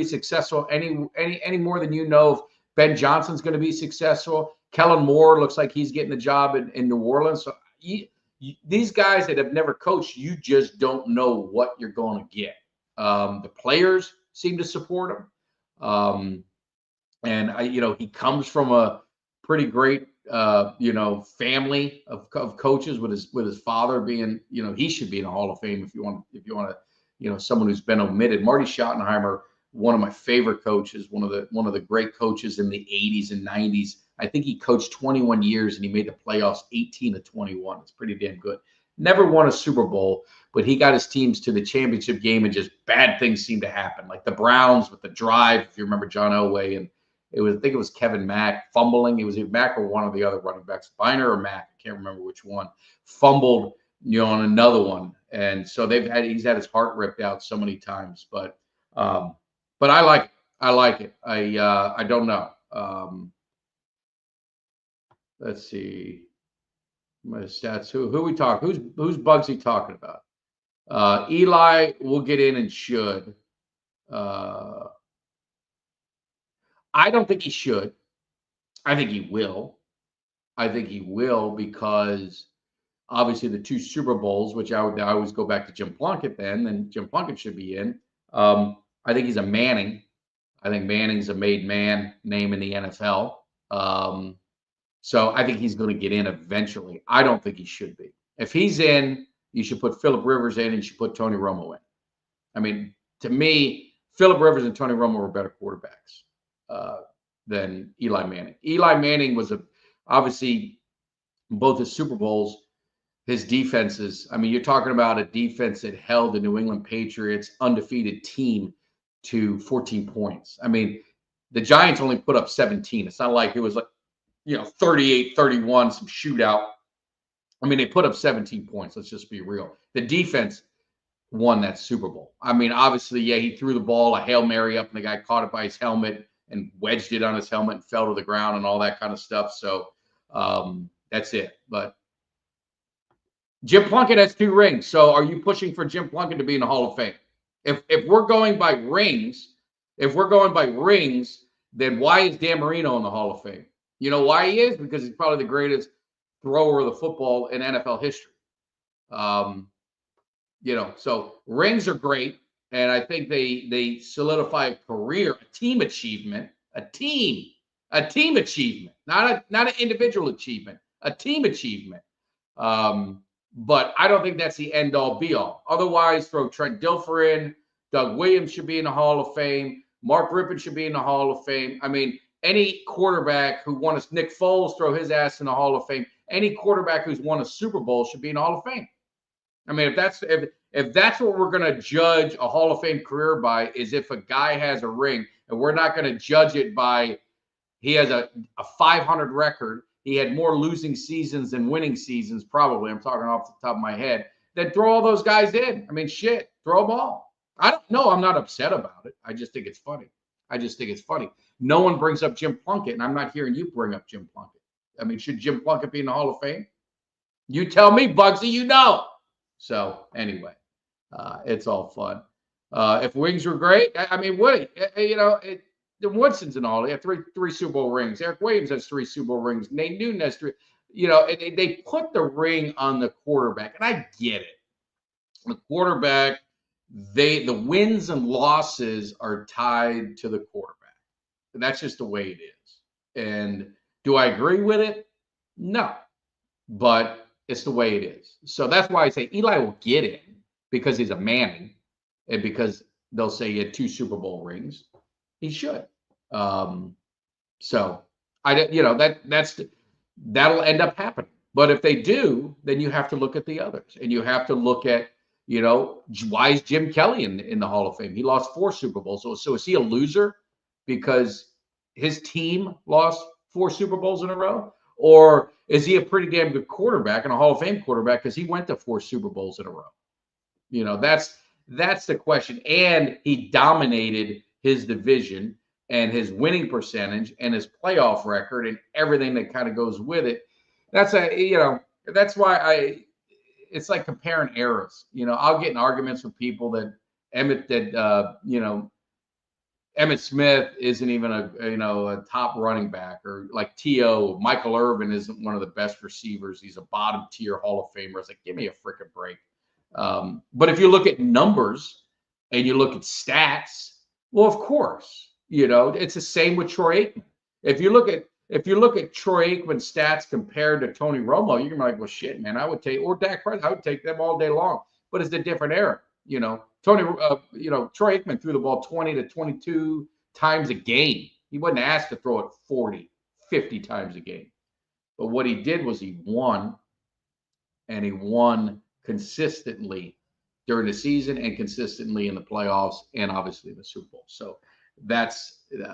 successful any more than you know if Ben Johnson's going to be successful. Kellen Moore looks like he's getting the job in New Orleans. So these guys that have never coached, you just don't know what you're going to get. The players seem to support him. And he comes from a pretty great, family of coaches with his father being, he should be in the Hall of Fame if you want to, someone who's been omitted. Marty Schottenheimer, one of my favorite coaches, one of the great coaches in the 80s and 90s. I think he coached 21 years and he made the playoffs 18 of 21. It's pretty damn good. Never won a Super Bowl, but he got his teams to the championship game and just bad things seemed to happen. Like the Browns with the drive, if you remember John Elway, and I think it was Kevin Mack fumbling. It was either Mack or one of the other running backs, Biner or Mack. I can't remember which one. Fumbled, on another one. And so he's had his heart ripped out so many times. But I like it. I don't know. Let's see. My stats. Who we talk? Who's Bugsy talking about? Eli will get in and should. I don't think he should. I think he will. I think he will because obviously the 2 Super Bowls, which I always go back to Jim Plunkett then Jim Plunkett should be in. I think he's a Manning. I think Manning's a made man name in the NFL. So I think he's going to get in eventually. I don't think he should be. If he's in, you should put Phillip Rivers in and you should put Tony Romo in. I mean, to me, Phillip Rivers and Tony Romo were better quarterbacks than Eli Manning. Eli Manning was obviously both his Super Bowls, his defenses. I mean, you're talking about a defense that held the New England Patriots undefeated team to 14 points. I mean, the Giants only put up 17. It's not like it was like, 38-31, some shootout. I mean, they put up 17 points. Let's just be real. The defense won that Super Bowl. I mean, obviously, yeah, he threw the ball, a Hail Mary up, and the guy caught it by his helmet and wedged it on his helmet and fell to the ground and all that kind of stuff. So that's it. But Jim Plunkett has 2 rings. So are you pushing for Jim Plunkett to be in the Hall of Fame? If we're going by rings, then why is Dan Marino in the Hall of Fame? You know why he is? Because he's probably the greatest thrower of the football in NFL history. So rings are great. And I think they solidify a career, a team achievement, not an individual achievement, a team achievement. But I don't think that's the end all be all. Otherwise, throw Trent Dilfer in. Doug Williams should be in the Hall of Fame. Mark Rippon should be in the Hall of Fame. I mean, any quarterback who won Nick Foles, throw his ass in the Hall of Fame. Any quarterback who's won a Super Bowl should be in the Hall of Fame. I mean, if that's what we're going to judge a Hall of Fame career by, is if a guy has a ring, and we're not going to judge it by he has a 500 record. He had more losing seasons than winning seasons, probably. I'm talking off the top of my head. Then throw all those guys in. I mean, shit, throw them all. I don't know. I'm not upset about it. I just think it's funny. No one brings up Jim Plunkett, and I'm not hearing you bring up Jim Plunkett. I mean, should Jim Plunkett be in the Hall of Fame? You tell me, Bugsy, you know. So anyway, it's all fun. If wings were great, I mean, Woody, the Woodson's and all. They have three Super Bowl rings. Eric Williams has 3 Super Bowl rings. Nate Newton has 3. They put the ring on the quarterback, and I get it. The quarterback, the wins and losses are tied to the quarterback. And that's just the way it is. And do I agree with it? No. But it's the way it is. So that's why I say Eli will get in because he's a Manning and because they'll say he had 2 Super Bowl rings. He should. So that'll end up happening. But if they do, then you have to look at the others, and you have to look at, why is Jim Kelly in the Hall of Fame? He lost 4 Super Bowls. So is he a loser because his team lost 4 Super Bowls in a row? Or is he a pretty damn good quarterback and a Hall of Fame quarterback because he went to 4 Super Bowls in a row? That's the question. And he dominated his division and his winning percentage and his playoff record and everything that kind of goes with it. That's why it's like comparing eras. I'll get in arguments with people that Emmitt Smith isn't even a top running back, or like T.O. Michael Irvin isn't one of the best receivers. He's a bottom tier Hall of Famer. It's like, give me a freaking break. But if you look at numbers and you look at stats, well, of course, it's the same with Troy Aikman. If you look at Troy Aikman's stats compared to Tony Romo, you're gonna be like, well, shit, man, I would take, or Dak Prescott, I would take them all day long. But it's a different era, Troy Aikman threw the ball 20 to 22 times a game. He wasn't asked to throw it 40, 50 times a game. But what he did was he won, and he won consistently during the season and consistently in the playoffs and obviously in the Super Bowl. So that's it.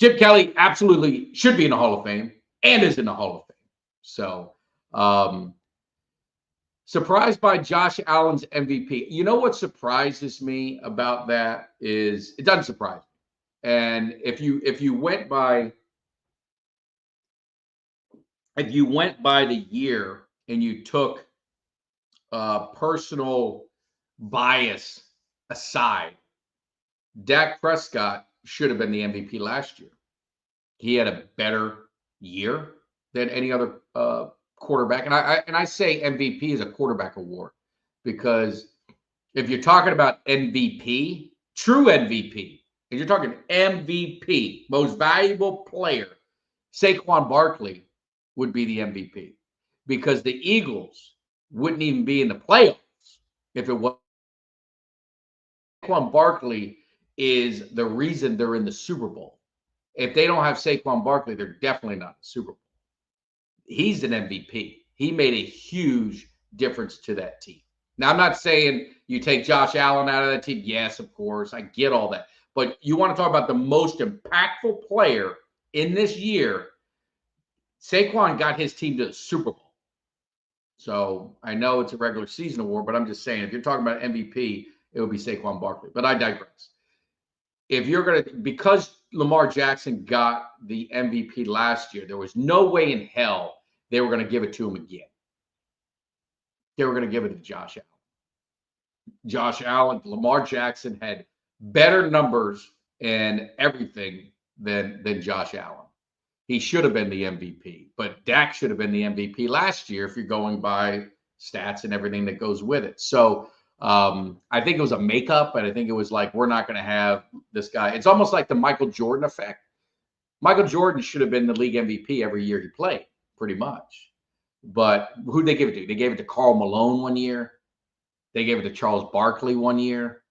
Chip Kelly absolutely should be in the Hall of Fame and is in the Hall of Fame. So surprised by Josh Allen's MVP. You know what surprises me about that is it doesn't surprise me. And if you went by the year and you took personal bias aside, Dak Prescott should have been the MVP last year. He had a better year than any other quarterback. And I say MVP is a quarterback award, because if you're talking about MVP, true MVP, and you're talking MVP, most valuable player, Saquon Barkley would be the MVP, because the Eagles wouldn't even be in the playoffs if it was. Saquon Barkley is the reason they're in the Super Bowl. If they don't have Saquon Barkley, they're definitely not in the Super Bowl. He's an MVP. He made a huge difference to that team. Now, I'm not saying you take Josh Allen out of that team. Yes, of course. I get all that. But you want to talk about the most impactful player in this year, Saquon got his team to the Super Bowl. So I know it's a regular season award, but I'm just saying, if you're talking about MVP, it would be Saquon Barkley. But I digress. If you're going to, because Lamar Jackson got the MVP last year, there was no way in hell they were going to give it to him again. They were going to give it to Josh Allen. Lamar Jackson had better numbers and everything than Josh Allen. He should have been the MVP, but Dak should have been the MVP last year if you're going by stats and everything that goes with it. So I think it was a makeup, and I think it was like, we're not going to have this guy. It's almost like the Michael Jordan effect. Michael Jordan should have been the league MVP every year he played, pretty much. But who'd they give it to? They gave it to Karl Malone one year. They gave it to Charles Barkley one year.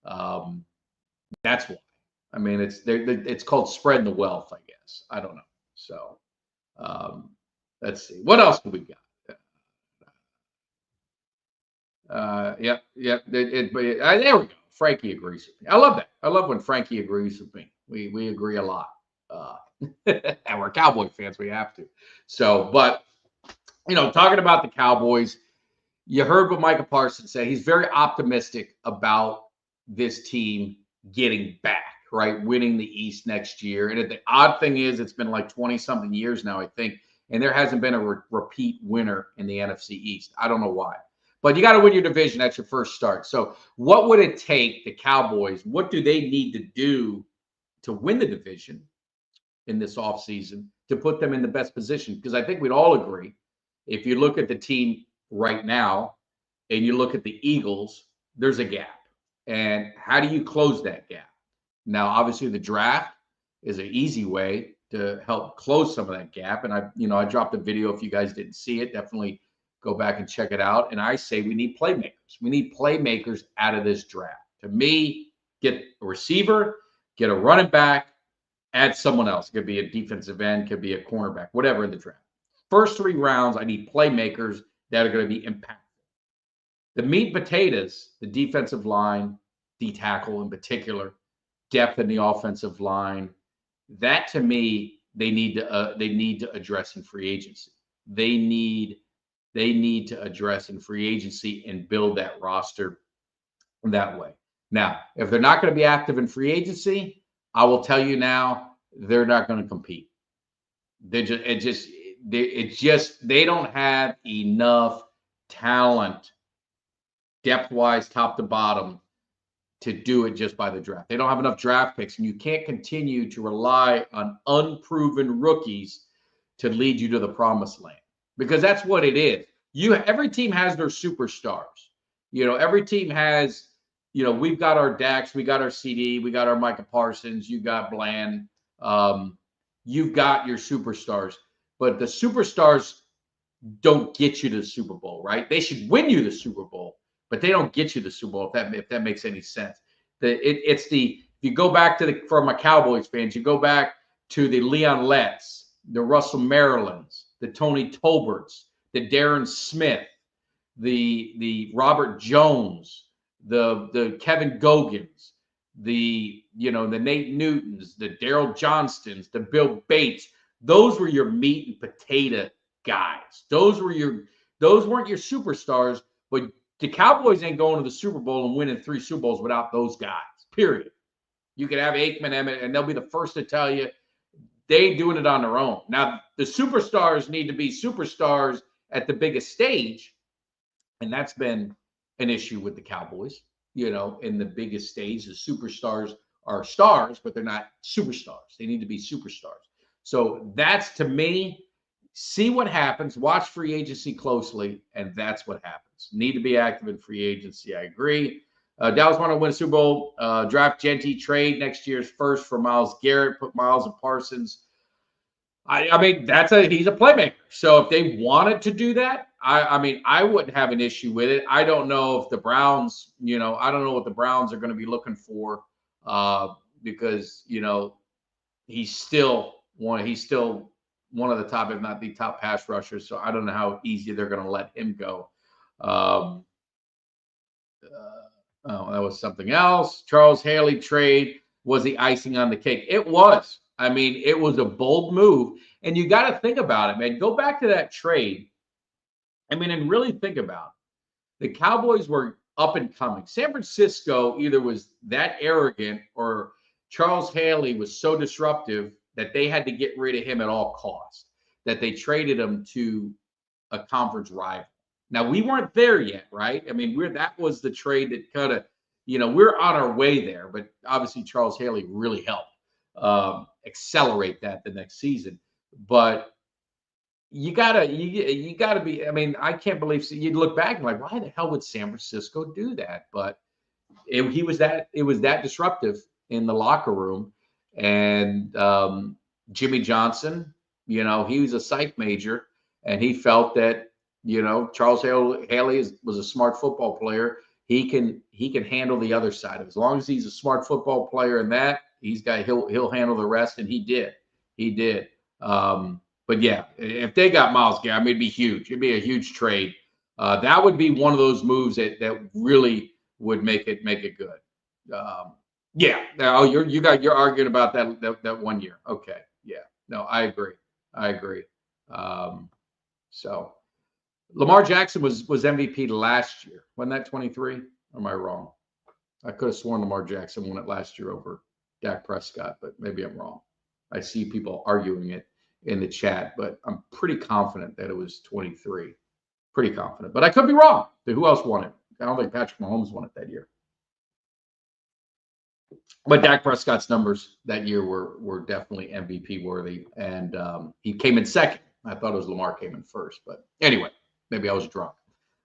That's why. I mean, it's called spreading the wealth, I guess. I don't know. So let's see. What else do we got? There we go. Frankie agrees with me. I love that. I love when Frankie agrees with me. We agree a lot. And we're Cowboy fans. We have to. So, but, talking about the Cowboys, you heard what Micah Parsons said. He's very optimistic about this team getting back, right? Winning the East next year. And the odd thing is, it's been like 20-something years now, I think, and there hasn't been a repeat winner in the NFC East. I don't know why. But you got to win your division. That's your first start. So what would it take, the Cowboys, what do they need to do to win the division in this offseason to put them in the best position? Because I think we'd all agree, if you look at the team right now and you look at the Eagles, there's a gap. And how do you close that gap? Now, obviously, the draft is an easy way to help close some of that gap. And I dropped a video. If you guys didn't see it, definitely go back and check it out. And I say we need playmakers. We need playmakers out of this draft. To me, get a receiver, get a running back, add someone else. It could be a defensive end, could be a cornerback, whatever in the draft. First 3 rounds, I need playmakers that are going to be impactful. The meat and potatoes, the defensive line, D-tackle in particular, depth in the offensive line, that to me they need to address in free agency. They need to address in free agency and build that roster that way. Now, if they're not going to be active in free agency, I will tell you now, they're not going to compete. They don't have enough talent, depth-wise, top to bottom, to do it just by the draft. They don't have enough draft picks, and you can't continue to rely on unproven rookies to lead you to the promised land, because that's what it is. Every team has their superstars. Every team has, we've got our Dax, we got our CD, we got our Micah Parsons, you got Bland, you've got your superstars, but the superstars don't get you to the Super Bowl, right? They should win you the Super Bowl, but they don't get you the Super Bowl, if that makes any sense. If you go back for my Cowboys fans, you go back to the Leon Letts, the Russell Marylands, the Tony Tolberts, the Darren Smith, the Robert Jones, the Kevin Gogans, the Nate Newtons, the Daryl Johnstons, the Bill Bates. Those were your meat and potato guys. Those weren't your superstars, but the Cowboys ain't going to the Super Bowl and winning 3 Super Bowls without those guys, period. You could have Aikman, Emmett, and they'll be the first to tell you they doing it on their own. Now, the superstars need to be superstars at the biggest stage, and that's been an issue with the Cowboys. In the biggest stage, the superstars are stars, but they're not superstars. They need to be superstars. So that's, to me, see what happens, watch free agency closely, and that's what happens. Need to be active in free agency. I agree. Dallas want to win a Super Bowl. Draft Genty, trade next year's first for Myles Garrett. Put Myles and Parsons. I mean, he's a playmaker. So if they wanted to do that, I wouldn't have an issue with it. I don't know if the Browns, I don't know what the Browns are going to be looking for, because he's still one of the top, if not the top pass rushers. So I don't know how easy they're going to let him go. Oh, that was something else. Charles Haley trade was the icing on the cake. It was. I mean, it was a bold move. And you got to think about it, man. Go back to that trade. I mean, and really think about it. The Cowboys were up and coming. San Francisco either was that arrogant or Charles Haley was so disruptive that they had to get rid of him at all costs, that they traded him to a conference rival. Now, we weren't there yet, right? I mean, that was the trade that kind of, we're on our way there, but obviously Charles Haley really helped accelerate that the next season. But you gotta be. I mean, I can't believe you'd look back and like, why the hell would San Francisco do that? But it was that disruptive in the locker room. And Jimmy Johnson, he was a psych major, and he felt that Charles Haley was a smart football player. He can handle the other side of it. As long as he's a smart football player, and that he'll handle the rest, and he did. But yeah, if they got Myles Garrett, I mean, it'd be huge. It'd be a huge trade. That would be one of those moves that really would make it good. Yeah. Oh, you're arguing about that 1 year. Okay. Yeah. No, I agree. So Lamar Jackson was MVP last year. Wasn't that 23? Or am I wrong? I could have sworn Lamar Jackson won it last year over Dak Prescott, but maybe I'm wrong. I see people arguing it in the chat, but I'm pretty confident that it was 23. Pretty confident, but I could be wrong. Who else won it? I don't think Patrick Mahomes won it that year. But Dak Prescott's numbers that year were definitely MVP worthy, and he came in second. I thought it was Lamar came in first, but anyway, maybe I was drunk.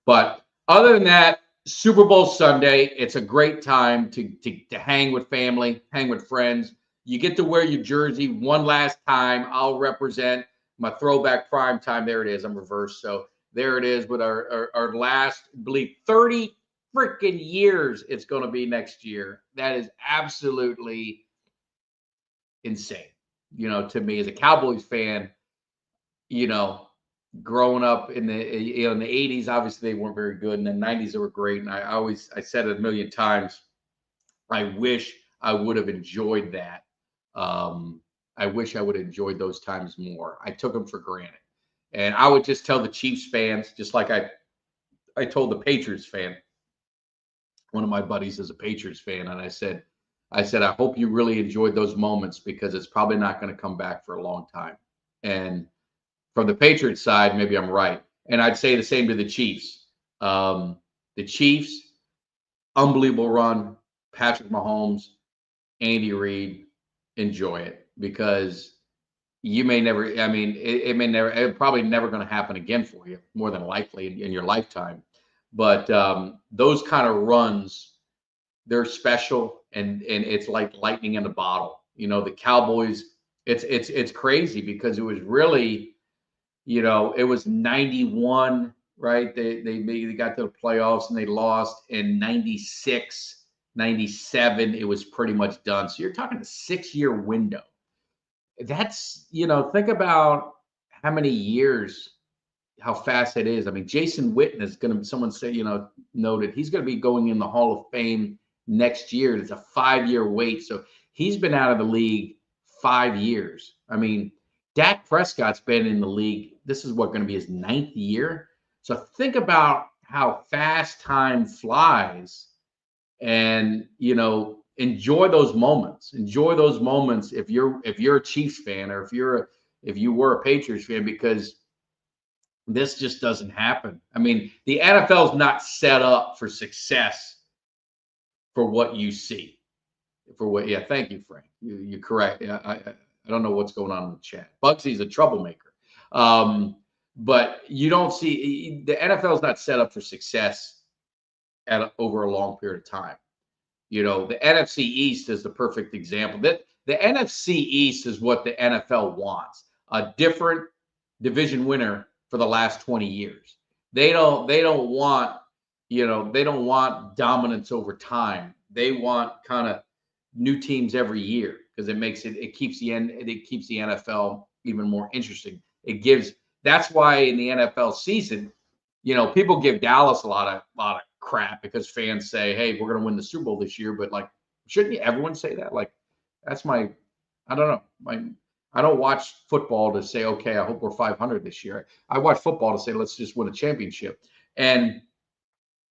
But other than that, Super Bowl Sunday, it's a great time to hang with family, hang with friends. You get to wear your jersey one last time. I'll represent my throwback prime time. There it is. I'm reversed. So there it is with our last, I believe, 30 freaking years it's going to be next year. That is absolutely insane. To me as a Cowboys fan, growing up in the in the 80s, obviously they weren't very good. In the 90s, they were great. And I said it a million times, I wish I would have enjoyed that I wish I would have enjoyed those times more. I took them for granted. And I would just tell the Chiefs fans, just like I told the Patriots fan, one of my buddies is a Patriots fan, and I said, I hope you really enjoyed those moments because it's probably not going to come back for a long time. And from the Patriots side, maybe I'm right. And I'd say the same to the Chiefs. The Chiefs, unbelievable run. Patrick Mahomes, Andy Reid, enjoy it because you may never, I mean, it probably never going to happen again for you, more than likely in your lifetime. But those kind of runs, they're special, and it's like lightning in a bottle. You know, the Cowboys, it's crazy because it was really, you know, it was 91, right? They got to the playoffs and they lost in 96. 97, it was pretty much done. So you're talking a 6-year window. That's, you know, think about how many years, how fast it is. I mean, Jason Witten is going to, someone say, you know, noted, he's going to be going in the Hall of Fame next year. It's a 5-year wait. So he's been out of the league 5 years. I mean, Dak Prescott's been in the league. This is what going to be his 9th year. So think about how fast time flies. And, you know, enjoy those moments. Enjoy those moments if you're a Chiefs fan, or if you were a Patriots fan, because this just doesn't happen. I mean, the NFL is not set up for success for what you see. Yeah, thank you, Frank. You're correct. Yeah, I don't know what's going on in the chat. Bugsy's a troublemaker. But you don't see, the NFL is not set up for success over a long period of time. You know, the NFC East is the perfect example. That the NFC East is what the NFL wants. A different division winner for the last 20 years. They don't want, you know, they don't want dominance over time. They want kind of new teams every year because it keeps the NFL even more interesting. That's why in the NFL season, you know, people give Dallas a lot of crap because fans say, hey, we're going to win the Super Bowl this year. But like, shouldn't everyone say that? Like, I don't know. I don't watch football to say, okay, I hope we're 500 this year. I watch football to say, let's just win a championship. And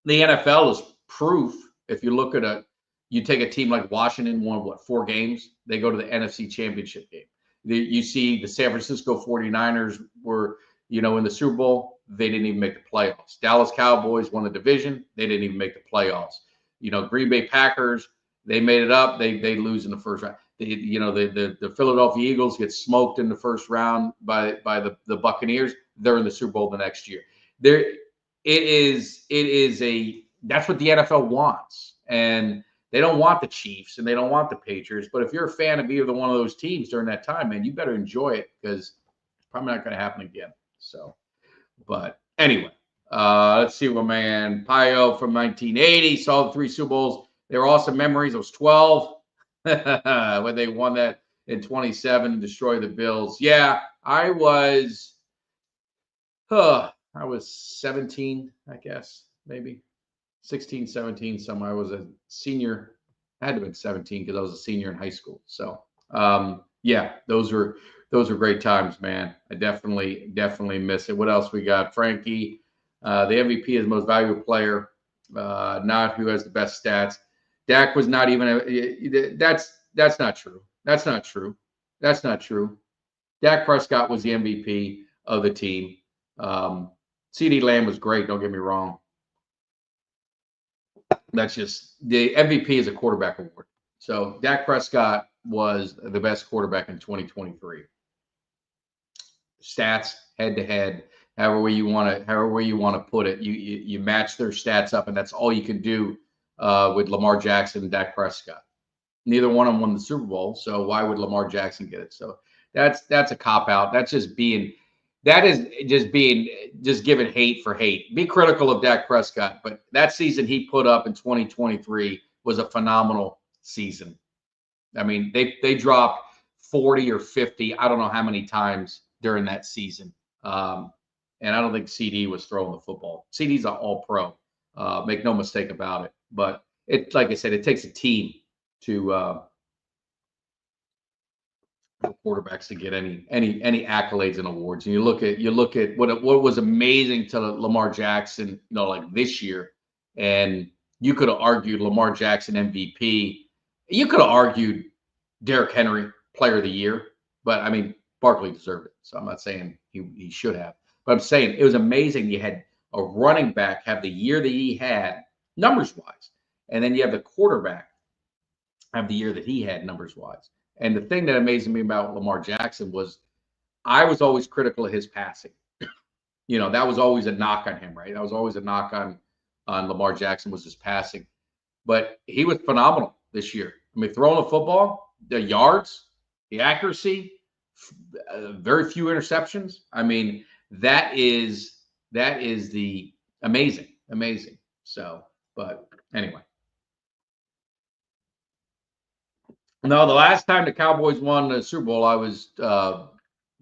the NFL is proof. If you look at you take a team like Washington, won 4 games, they go to the NFC Championship game. You see the San Francisco 49ers were, you know, in the Super Bowl, they didn't even make the playoffs. Dallas Cowboys won the division, they didn't even make the playoffs. You know, Green Bay Packers, they made it up, they lose in the first round. The Philadelphia Eagles get smoked in the first round by the Buccaneers. They're in the Super Bowl the next year. That's what the NFL wants. And they don't want the Chiefs and they don't want the Patriots. But if you're a fan of either one of those teams during that time, man, you better enjoy it because it's probably not going to happen again. So, but anyway, let's see what man Pio from 1980 saw the 3 Super Bowls. They were awesome memories. I was 12 when they won that in 27 and destroyed the Bills. Yeah, I was 17, I guess, maybe 16, 17, somewhere. I was a senior. I had to have been 17 because I was a senior in high school. So, yeah, those were great times, man. I definitely miss it. What else we got? Frankie, the MVP is the most valuable player, not who has the best stats. Dak was not even that's not true. That's not true. That's not true. Dak Prescott was the MVP of the team. CeeDee Lamb was great. Don't get me wrong. That's just the MVP is a quarterback award. So Dak Prescott was the best quarterback in 2023. Stats head to head, however way you want to put it. You match their stats up, and that's all you can do with Lamar Jackson and Dak Prescott. Neither one of them won the Super Bowl, so why would Lamar Jackson get it? So that's a cop out. That's just giving hate for hate. Be critical of Dak Prescott, but that season he put up in 2023 was a phenomenal season. I mean, they dropped 40 or 50, I don't know how many times during that season. And I don't think CD was throwing the football. CD's an all-pro. Make no mistake about it. But it, like I said, it takes a team to for quarterbacks to get any accolades and awards. And you look at what was amazing to Lamar Jackson, like this year, and you could have argued Lamar Jackson MVP. You could have argued Derrick Henry Player of the Year, but I mean Barkley deserved it. So I'm not saying he should have, but I'm saying it was amazing. You had a running back have the year that he had numbers wise, and then you have the quarterback have the year that he had numbers wise. And the thing that amazed me about Lamar Jackson was I was always critical of his passing. That was always a knock on him, right? That was always a knock on Lamar Jackson was his passing. But he was phenomenal this year. I mean, throwing the football, the yards, the accuracy, very few interceptions. I mean, that is the amazing. So, but anyway. No, the last time the Cowboys won the Super Bowl, I was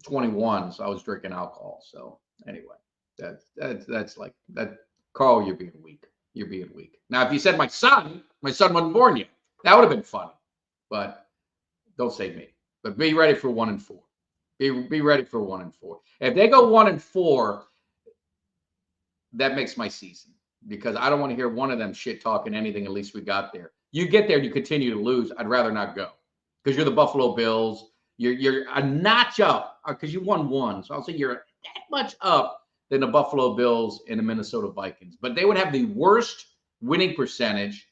21, so I was drinking alcohol. So anyway, that's like that. Carl, you're being weak. Now, if you said my son wasn't born yet, that would have been funny. But don't say me. But be ready for 1-4. Be ready for 1-4. If they go 1-4, that makes my season because I don't want to hear one of them shit talking anything. At least we got there. You get there and you continue to lose. I'd rather not go because you're the Buffalo Bills. You're a notch up because you won one. So I'll say you're that much up than the Buffalo Bills and the Minnesota Vikings. But they would have the worst winning percentage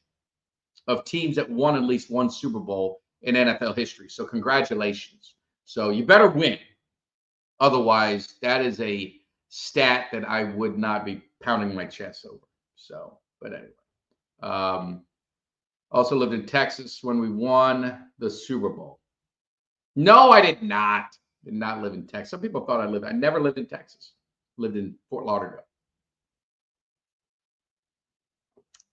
of teams that won at least one Super Bowl in NFL history. So congratulations. So you better win. Otherwise, that is a stat that I would not be pounding my chest over. So, but anyway. Also lived in Texas when we won the Super Bowl. No, I did not. Did not live in Texas. Some people thought I lived. I never lived in Texas. Lived in Fort Lauderdale.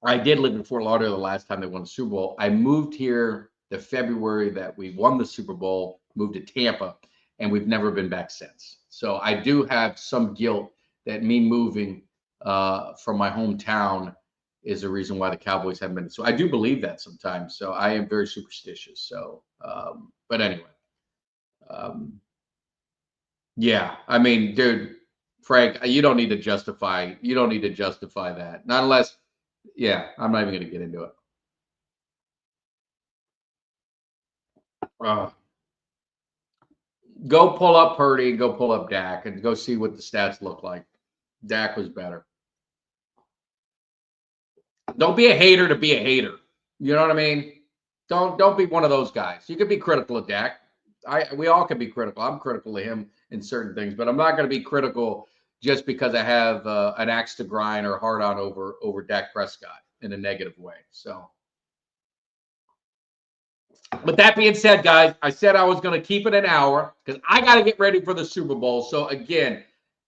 I did live in Fort Lauderdale the last time they won the Super Bowl. I moved here the February that we won the Super Bowl, moved to Tampa, and we've never been back since. So I do have some guilt that me moving from my hometown is the reason why the Cowboys haven't been. So I do believe that sometimes. So I am very superstitious. So, but anyway. Yeah, I mean, dude, Frank, you don't need to justify that. Not unless, yeah, I'm not even going to get into it. Go pull up Purdy, go pull up Dak, and go see what the stats look like. Dak was better. Don't be a hater to be a hater. You know what I mean? Don't be one of those guys. You can be critical of Dak. We all can be critical. I'm critical of him in certain things, but I'm not going to be critical just because I have an axe to grind or hard on over Dak Prescott in a negative way. So, but that being said, guys, I said I was going to keep it an hour because I got to get ready for the Super Bowl. So again,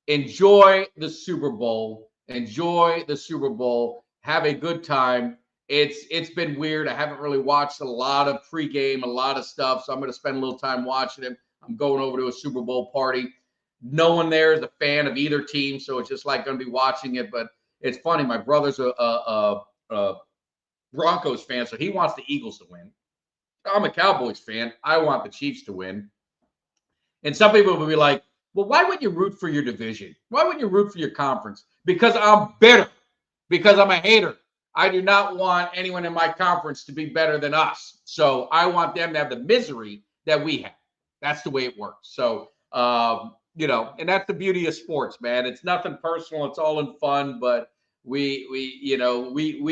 enjoy the Super Bowl. Enjoy the Super Bowl. Have a good time. It's been weird. I haven't really watched a lot of pregame, a lot of stuff. So I'm going to spend a little time watching it. I'm going over to a Super Bowl party. No one there is a fan of either team, so it's just like going to be watching it. But it's funny. My brother's a Broncos fan, so he wants the Eagles to win. I'm a Cowboys fan. I want the Chiefs to win. And some people will be like, well, why wouldn't you root for your division? Why wouldn't you root for your conference? Because I'm bitter. Because I'm a hater. I do not want anyone in my conference to be better than us. So I want them to have the misery that we have. That's the way it works. So, and that's the beauty of sports, man. It's nothing personal. It's all in fun, but we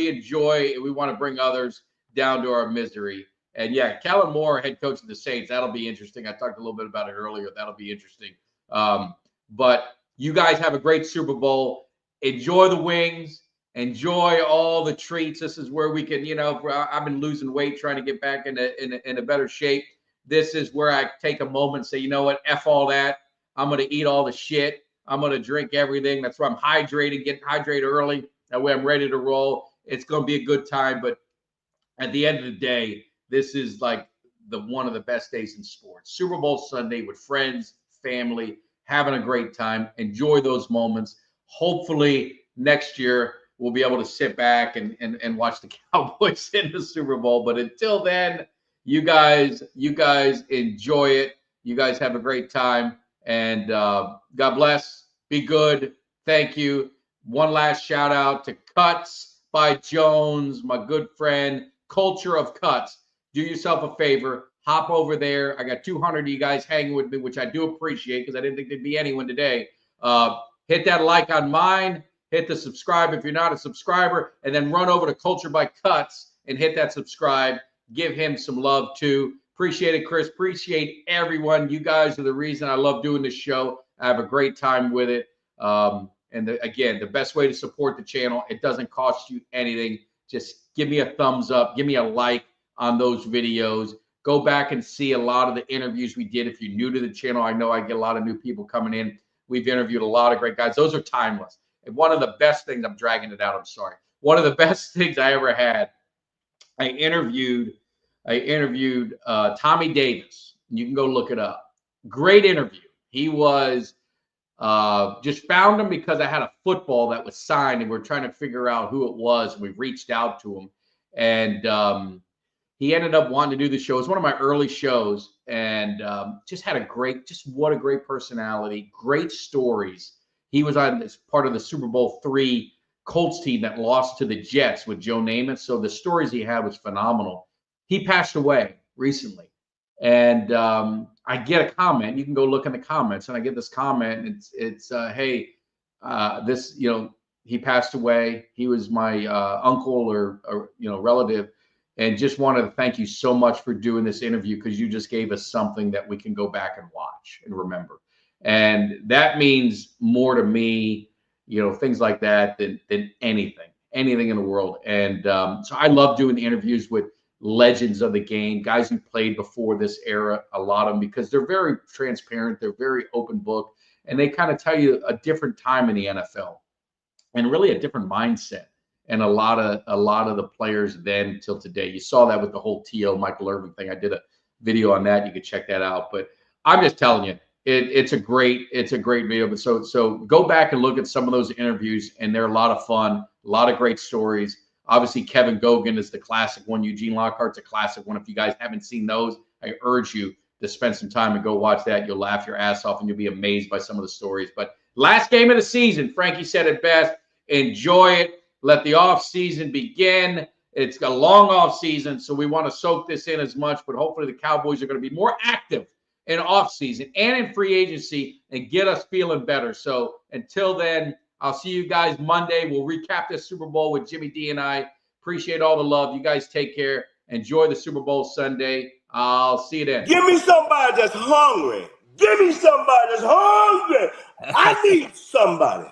enjoy, we want to bring others down to our misery. And yeah, Kellen Moore, head coach of the Saints, that'll be interesting. I talked a little bit about it earlier. That'll be interesting. But you guys have a great Super Bowl. Enjoy the wings. Enjoy all the treats. This is where we can, I've been losing weight, trying to get back in a better shape. This is where I take a moment and say, you know what, F all that. I'm going to eat all the shit. I'm going to drink everything. That's why I'm hydrating, getting hydrated early. That way I'm ready to roll. It's going to be a good time. But at the end of the day, this is like one of the best days in sports. Super Bowl Sunday with friends, family, having a great time. Enjoy those moments. Hopefully next year, we'll be able to sit back and watch the Cowboys in the Super Bowl. But until then, you guys enjoy it. You guys have a great time, and God bless. Be good. Thank you. One last shout out to Cuts by Jones, my good friend. Culture of Cuts. Do yourself a favor. Hop over there. I got 200 of you guys hanging with me, which I do appreciate because I didn't think there'd be anyone today. Hit that like on mine. Hit the subscribe if you're not a subscriber, and then run over to Culture by Cuts and hit that subscribe. Give him some love too. Appreciate it, Chris. Appreciate everyone. You guys are the reason I love doing this show. I have a great time with it. Again, the best way to support the channel, it doesn't cost you anything. Just give me a thumbs up. Give me a like on those videos. Go back and see a lot of the interviews we did. If you're new to the channel, I know I get a lot of new people coming in. We've interviewed a lot of great guys. Those are timeless. And one of the best things, I'm dragging it out, I'm sorry. One of the best things I ever had, I interviewed Tommy Davis. You can go look it up. Great interview. He was just found him because I had a football that was signed, and we're trying to figure out who it was. And we reached out to him, and he ended up wanting to do the show. It was one of my early shows, and just had what a great personality, great stories. He was on this part of the Super Bowl III Colts team that lost to the Jets with Joe Namath. So the stories he had was phenomenal. He passed away recently, and I get a comment. You can go look in the comments, and I get this comment. And it's hey, this, he passed away. He was my uncle or relative, and just wanted to thank you so much for doing this interview, because you just gave us something that we can go back and watch and remember. And that means more to me, things like that than anything in the world. And so I love doing the interviews with legends of the game, guys who played before this era, a lot of them, because they're very transparent. They're very open book, and they kind of tell you a different time in the NFL and really a different mindset. And a lot of the players then till today. You saw that with the whole T.O. Michael Irvin thing. I did a video on that. You could check that out. But I'm just telling you, it's a great video. But so go back and look at some of those interviews, and they're a lot of fun, a lot of great stories. Obviously, Kevin Gogan is the classic one. Eugene Lockhart's a classic one. If you guys haven't seen those, I urge you to spend some time and go watch that. You'll laugh your ass off, and you'll be amazed by some of the stories. But last game of the season, Frankie said it best. Enjoy it. Let the off season begin. It's a long off season, so we want to soak this in as much. But hopefully, the Cowboys are going to be more active in off season and in free agency and get us feeling better. So until then, I'll see you guys Monday. We'll recap this Super Bowl with Jimmy D and I. Appreciate all the love. You guys take care. Enjoy the Super Bowl Sunday. I'll see you then. Give me somebody that's hungry. Give me somebody that's hungry. I need somebody.